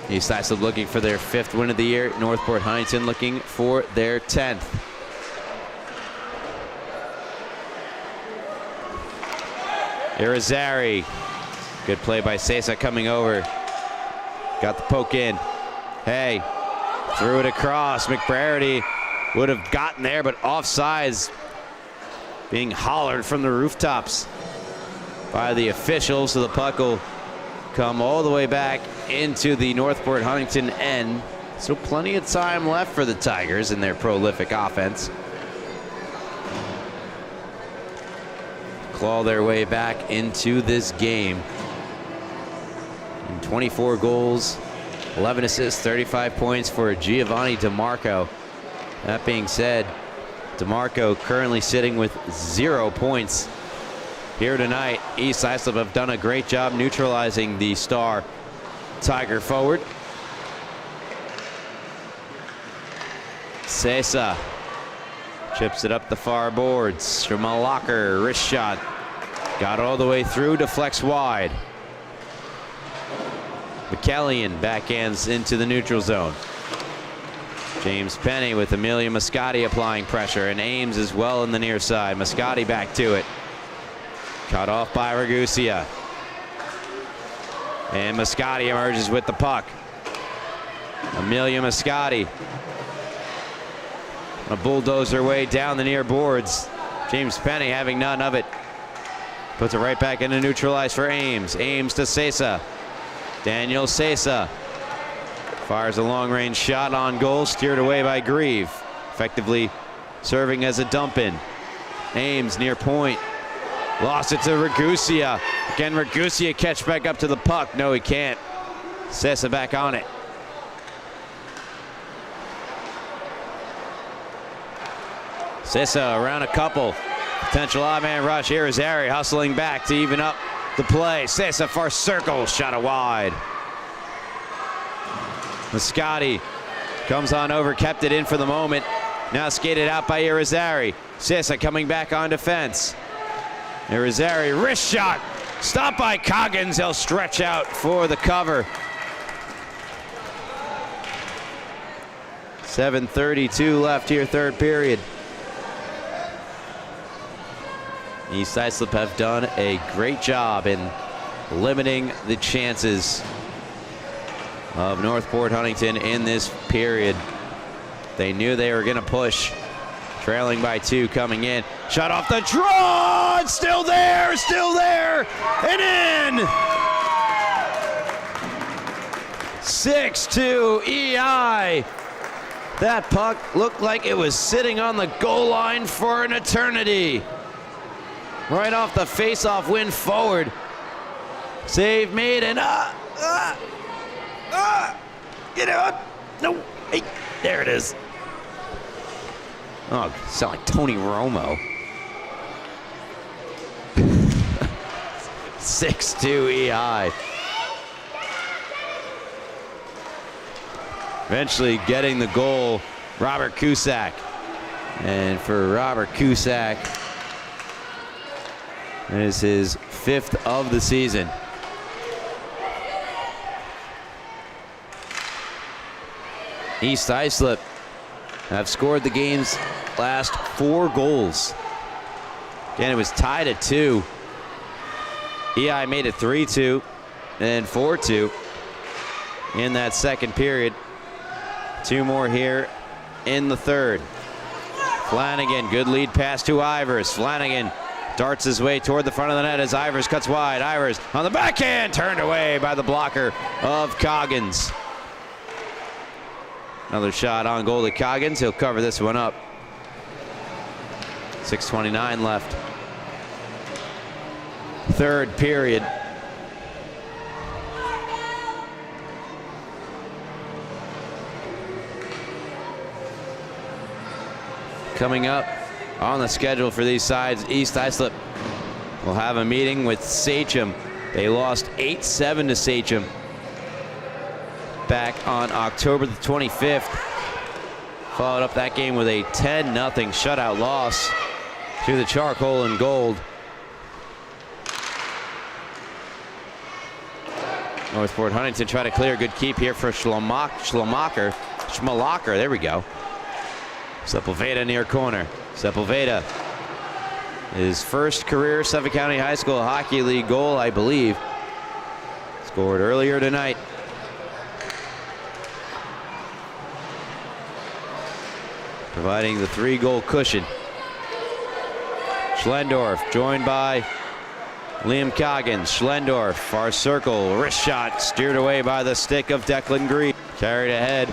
East Islip looking for their 5th win of the year. Northport Huntington looking for their 10th. Irizarry. Good play by Sessa coming over. Got the poke in. Hey, threw it across. McBrarity would have gotten there, but offsides. Being hollered from the rooftops by the officials, so the puck will come all the way back into the Northport Huntington end. So plenty of time left for the Tigers in their prolific offense. claw their way back into this game. And 24 goals, 11 assists, 35 points for Giovanni DeMarco. That being said, DeMarco currently sitting with 0 points here tonight. East Islip have done a great job neutralizing the star Tiger forward. Sesa chips it up the far boards. From a locker, wrist shot. Got all the way through, deflects wide. McCallion backhands into the neutral zone. James Penny with Amelia Moscati applying pressure, and Ames as well in the near side. Moscati back to it. Cut off by Ragusia. And Moscati emerges with the puck. Amelia Moscati a bulldozer way down the near boards. James Penny having none of it. Puts it right back into neutralize for Ames. Ames to Sesa. Daniel Sesa fires a long-range shot on goal, steered away by Grieve, effectively serving as a dump-in. Ames near point. Lost it to Ragusia. Can Ragusia catch back up to the puck? No, he can't. Sesa back on it. Sesa around a couple. Potential odd man rush. Here is Ari hustling back to even up the play. Sesa far circle, shot it wide. Moscati comes on over, kept it in for the moment. Now skated out by Irizarry. Sesa coming back on defense. Irizarry, wrist shot. Stopped by Coggins. He'll stretch out for the cover. 7:32 left here, third period. East Islip have done a great job in limiting the chances of Northport Huntington in this period. They knew they were going to push. Trailing by 2 coming in. Shot off the draw. It's still there, and in. 6-2 EI. That puck looked like it was sitting on the goal line for an eternity. Right off the face-off win forward. Save made and get out. No, hey, there it is. Oh, sound like Tony Romo. 6-2 EI. Eventually getting the goal, Robert Cusack. And for Robert Cusack, it is his 5th of the season. East Islip have scored the game's last 4 goals. Again, it was tied at 2. EI made it 3-2 and 4-2 in that second period. 2 more here in the third. Flanagan, good lead pass to Ivers. Flanagan darts his way toward the front of the net as Ivers cuts wide. Ivers on the backhand, turned away by the blocker of Coggins. Another shot on goal to Coggins. He'll cover this one up. 6:29 left. Third period. Coming up on the schedule for these sides, East Islip will have a meeting with Sachem. They lost 8-7 to Sachem back on October the 25th. Followed up that game with a 10-0 shutout loss to the Charcoal and Gold. Northport Huntington try to clear a good keep here for Schmalacher. There we go. Sepulveda near corner. Sepulveda, his first career Suffolk County High School Hockey League goal, I believe. Scored earlier tonight. Providing the 3-goal cushion. Schlendorf joined by Liam Coggins. Schlendorf, far circle, wrist shot, steered away by the stick of Declan Grieve. Carried ahead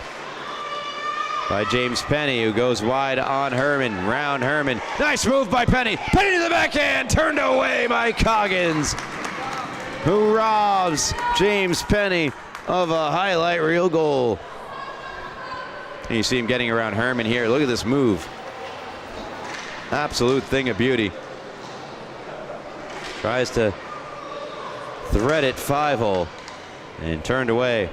by James Penny, who goes wide on Herman. Round Herman. Nice move by Penny. Penny to the backhand. Turned away by Coggins, who robs James Penny of a highlight reel goal. And you see him getting around Herman here. Look at this move. Absolute thing of beauty. Tries to thread it 5-hole and turned away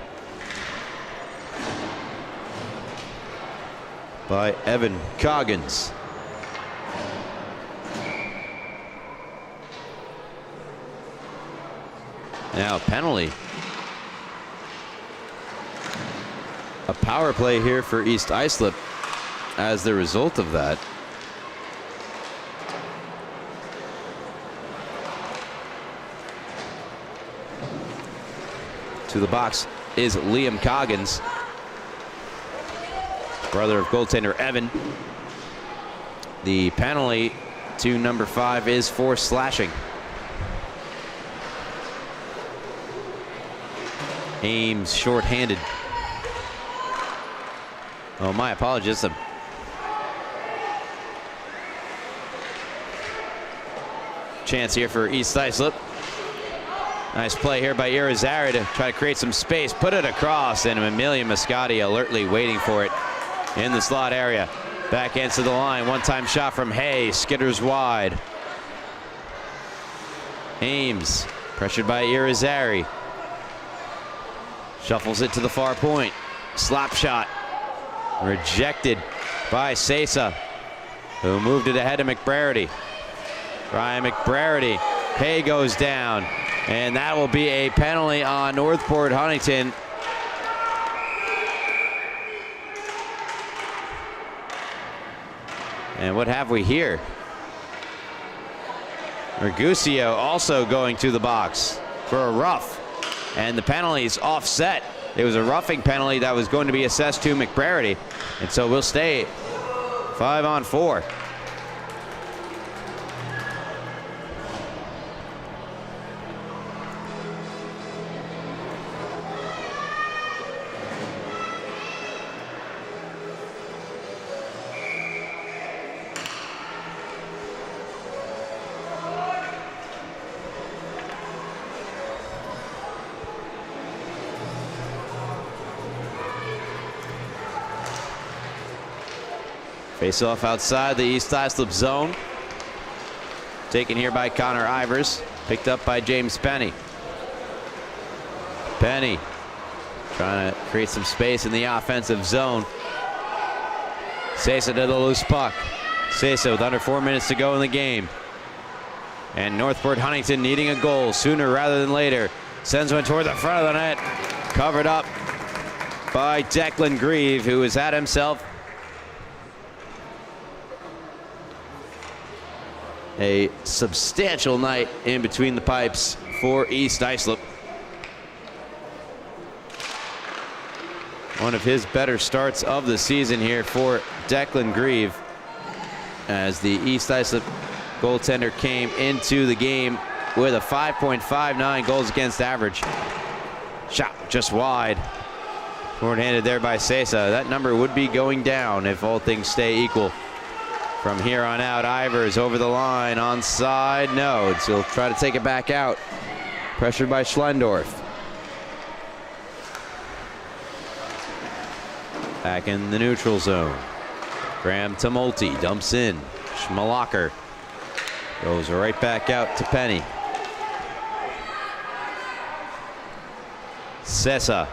by Evan Coggins. Now penalty. A power play here for East Islip as the result of that. To the box is Liam Coggins, brother of goaltender Evan. The penalty to number 5 is for slashing. Ames shorthanded. Oh, my apologies. A chance here for East Islip. Nice play here by Irizarry to try to create some space, put it across, and Emilio Mascotti alertly waiting for it in the slot area. Backhands to the line, one-time shot from Hay, skitters wide. Ames, pressured by Irizarry. Shuffles it to the far point. Slap shot, rejected by Sesa, who moved it ahead of McBrarity. Ryan McBrarity, Hay goes down. And that will be a penalty on Northport Huntington. And what have we here? Mergusio also going to the box for a rough. And the penalty is offset. It was a roughing penalty that was going to be assessed to McBrarity. And so we'll stay 5-on-4. Face off outside the East Islip zone. Taken here by Connor Ivers. Picked up by James Penny. Penny trying to create some space in the offensive zone. Sesa to the loose puck. Sesa with under 4 minutes to go in the game. And Northport Huntington needing a goal sooner rather than later. Sends one toward the front of the net. Covered up by Declan Grieve, who has had himself a substantial night in between the pipes for East Islip. One of his better starts of the season here for Declan Grieve, as the East Islip goaltender came into the game with a 5.59 goals against average. Shot just wide. Short-handed there by Sesa. That number would be going down if all things stay equal. From here on out, Ivers over the line, onside, no. He'll try to take it back out. Pressured by Schlendorf. Back in the neutral zone. Graham Tumulty dumps in. Schmalacher goes right back out to Penny. Sesa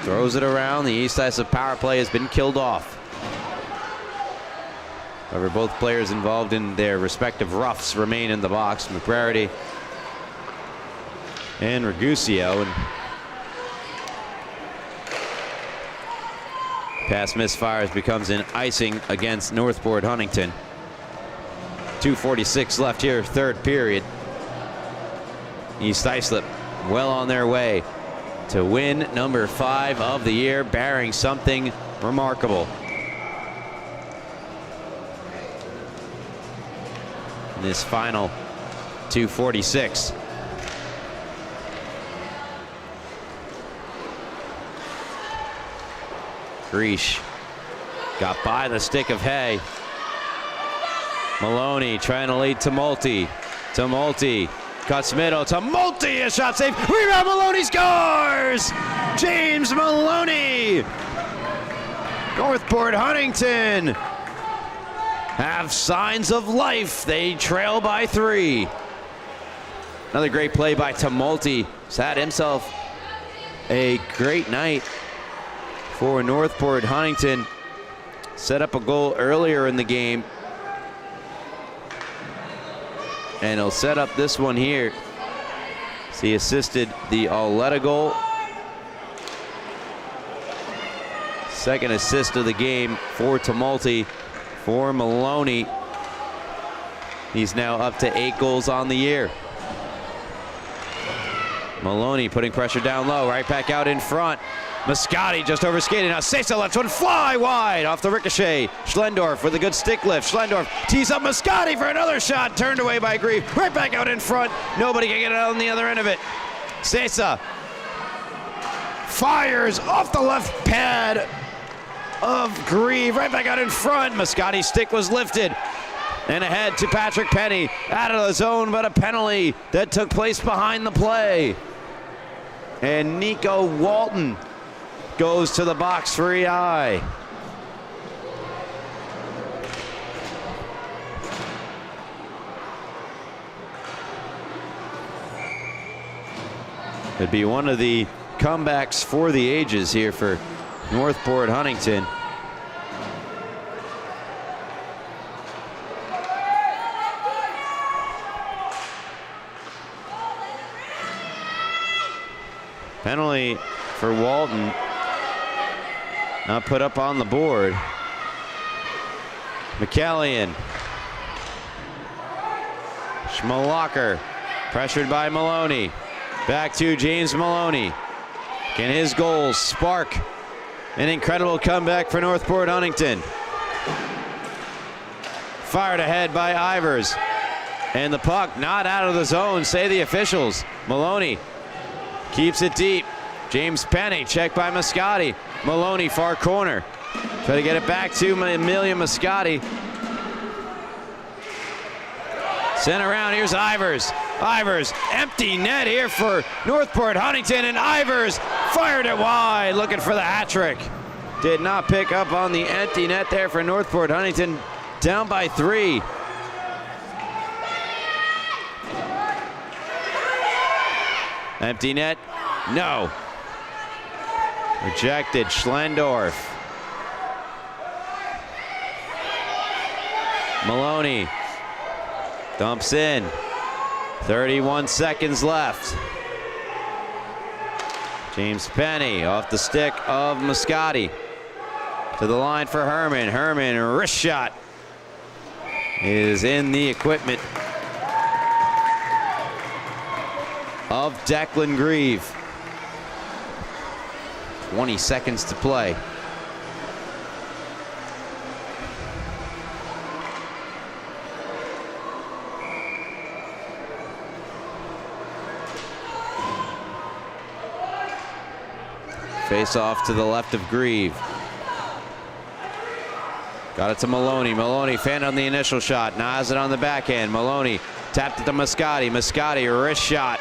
throws it around. The East Islip power play has been killed off. However, both players involved in their respective roughs remain in the box. McBrarity and Mergusio. And pass misfires becomes an icing against Northport Huntington. 2:46 left here, third period. East Islip well on their way to win number 5 of the year, bearing something remarkable. This final 2:46. Greesh Got by the stick of hay. Maloney trying to lead Tumulty. Tumulty cuts middle. Tumulty, a shot save. Rebound, Maloney scores! James Maloney! Northport Huntington have signs of life. They trail by 3. Another great play by Tumulty. He's had himself a great night for Northport Huntington. Set up a goal earlier in the game. And he'll set up this one here. So he assisted the Auletta goal. Second assist of the game for Tumulty. For Maloney, he's now up to 8 goals on the year. Maloney putting pressure down low, right back out in front. Mascotti just over skating. Now Sesa left one fly wide off the ricochet. Schlendorf with a good stick lift. Schlendorf tees up Mascotti for another shot. Turned away by Grieve. Right back out in front. Nobody can get it out on the other end of it. Sesa fires off the left pad of Grieve. Right back out in front. Mascotti's stick was lifted. And ahead to Patrick Penny. Out of the zone, but a penalty that took place behind the play. And Nico Walton goes to the box for EI. It'd be one of the comebacks for the ages here for Northport Huntington. Penalty for Walton. Not put up on the board. McCallion. Schmalacher pressured by Maloney. Back to James Maloney. Can his goals spark an incredible comeback for Northport Huntington? Fired ahead by Ivers. And the puck not out of the zone, say the officials. Maloney keeps it deep. James Penny checked by Mascotti. Maloney far corner. Try to get it back to Emilia Mascotti. Sent around, here's Ivers. Ivers, empty net here for Northport Huntington, and Ivers fired it wide, looking for the hat trick. Did not pick up on the empty net there for Northport Huntington, down by 3. Empty net, no. Rejected, Schlendorf. Maloney dumps in. 31 seconds left. James Penny off the stick of Mascotti. To the line for Herman. Herman, wrist shot is in the equipment of Declan Grieve. 20 seconds to play. Face off to the left of Grieve. Got it to Maloney. Maloney fanned on the initial shot. Now has it on the backhand. Maloney tapped it to Mascotti. Mascotti, wrist shot.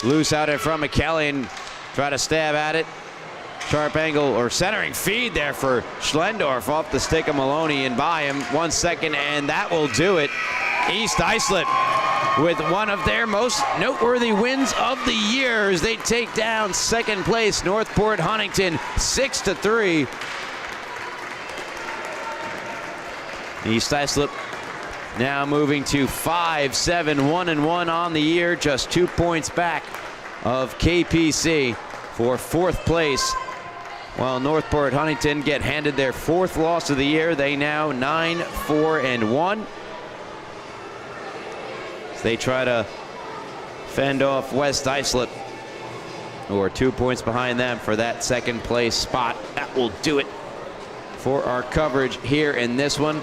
Loose out in front. McCallion try to stab at it. Sharp angle or centering feed there for Schlendorf off the stick of Maloney and by him. 1 second, and that will do it. East Islip with one of their most noteworthy wins of the year as they take down second place Northport Huntington 6-3. East Islip now moving to 5-7-1-1 on the year, just 2 points back of KPC for 4th place. While Northport Huntington get handed their 4th loss of the year, they now 9-4-1. They try to fend off West Islip, who are 2 points behind them for that 2nd place spot. That will do it for our coverage here in this one.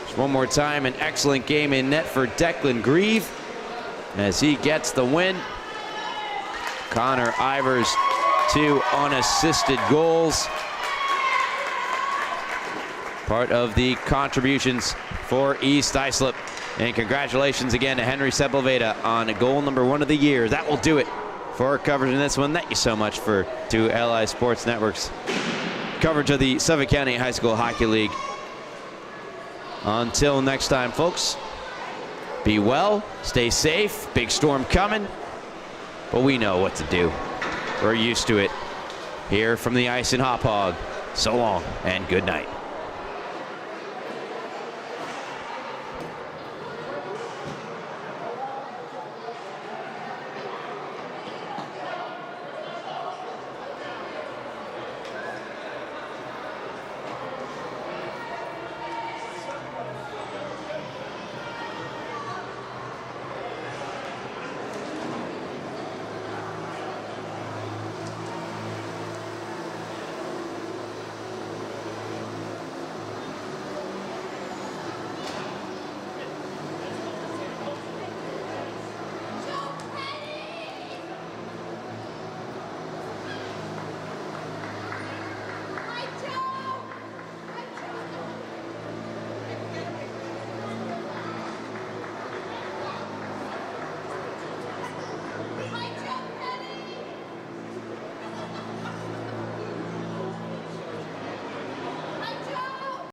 Just one more time, an excellent game in net for Declan Grieve as he gets the win. Connor Ivers, 2 unassisted goals. part of the contributions for East Islip. And congratulations again to Henry Sepulveda on goal number 1 of the year. That will do it for our coverage in this one. Thank you so much to LI Sports Network's coverage of the Suffolk County High School Hockey League. Until next time, folks, be well, stay safe. Big storm coming, but we know what to do. We're used to it here from the ice in Hop Hog. So long and good night.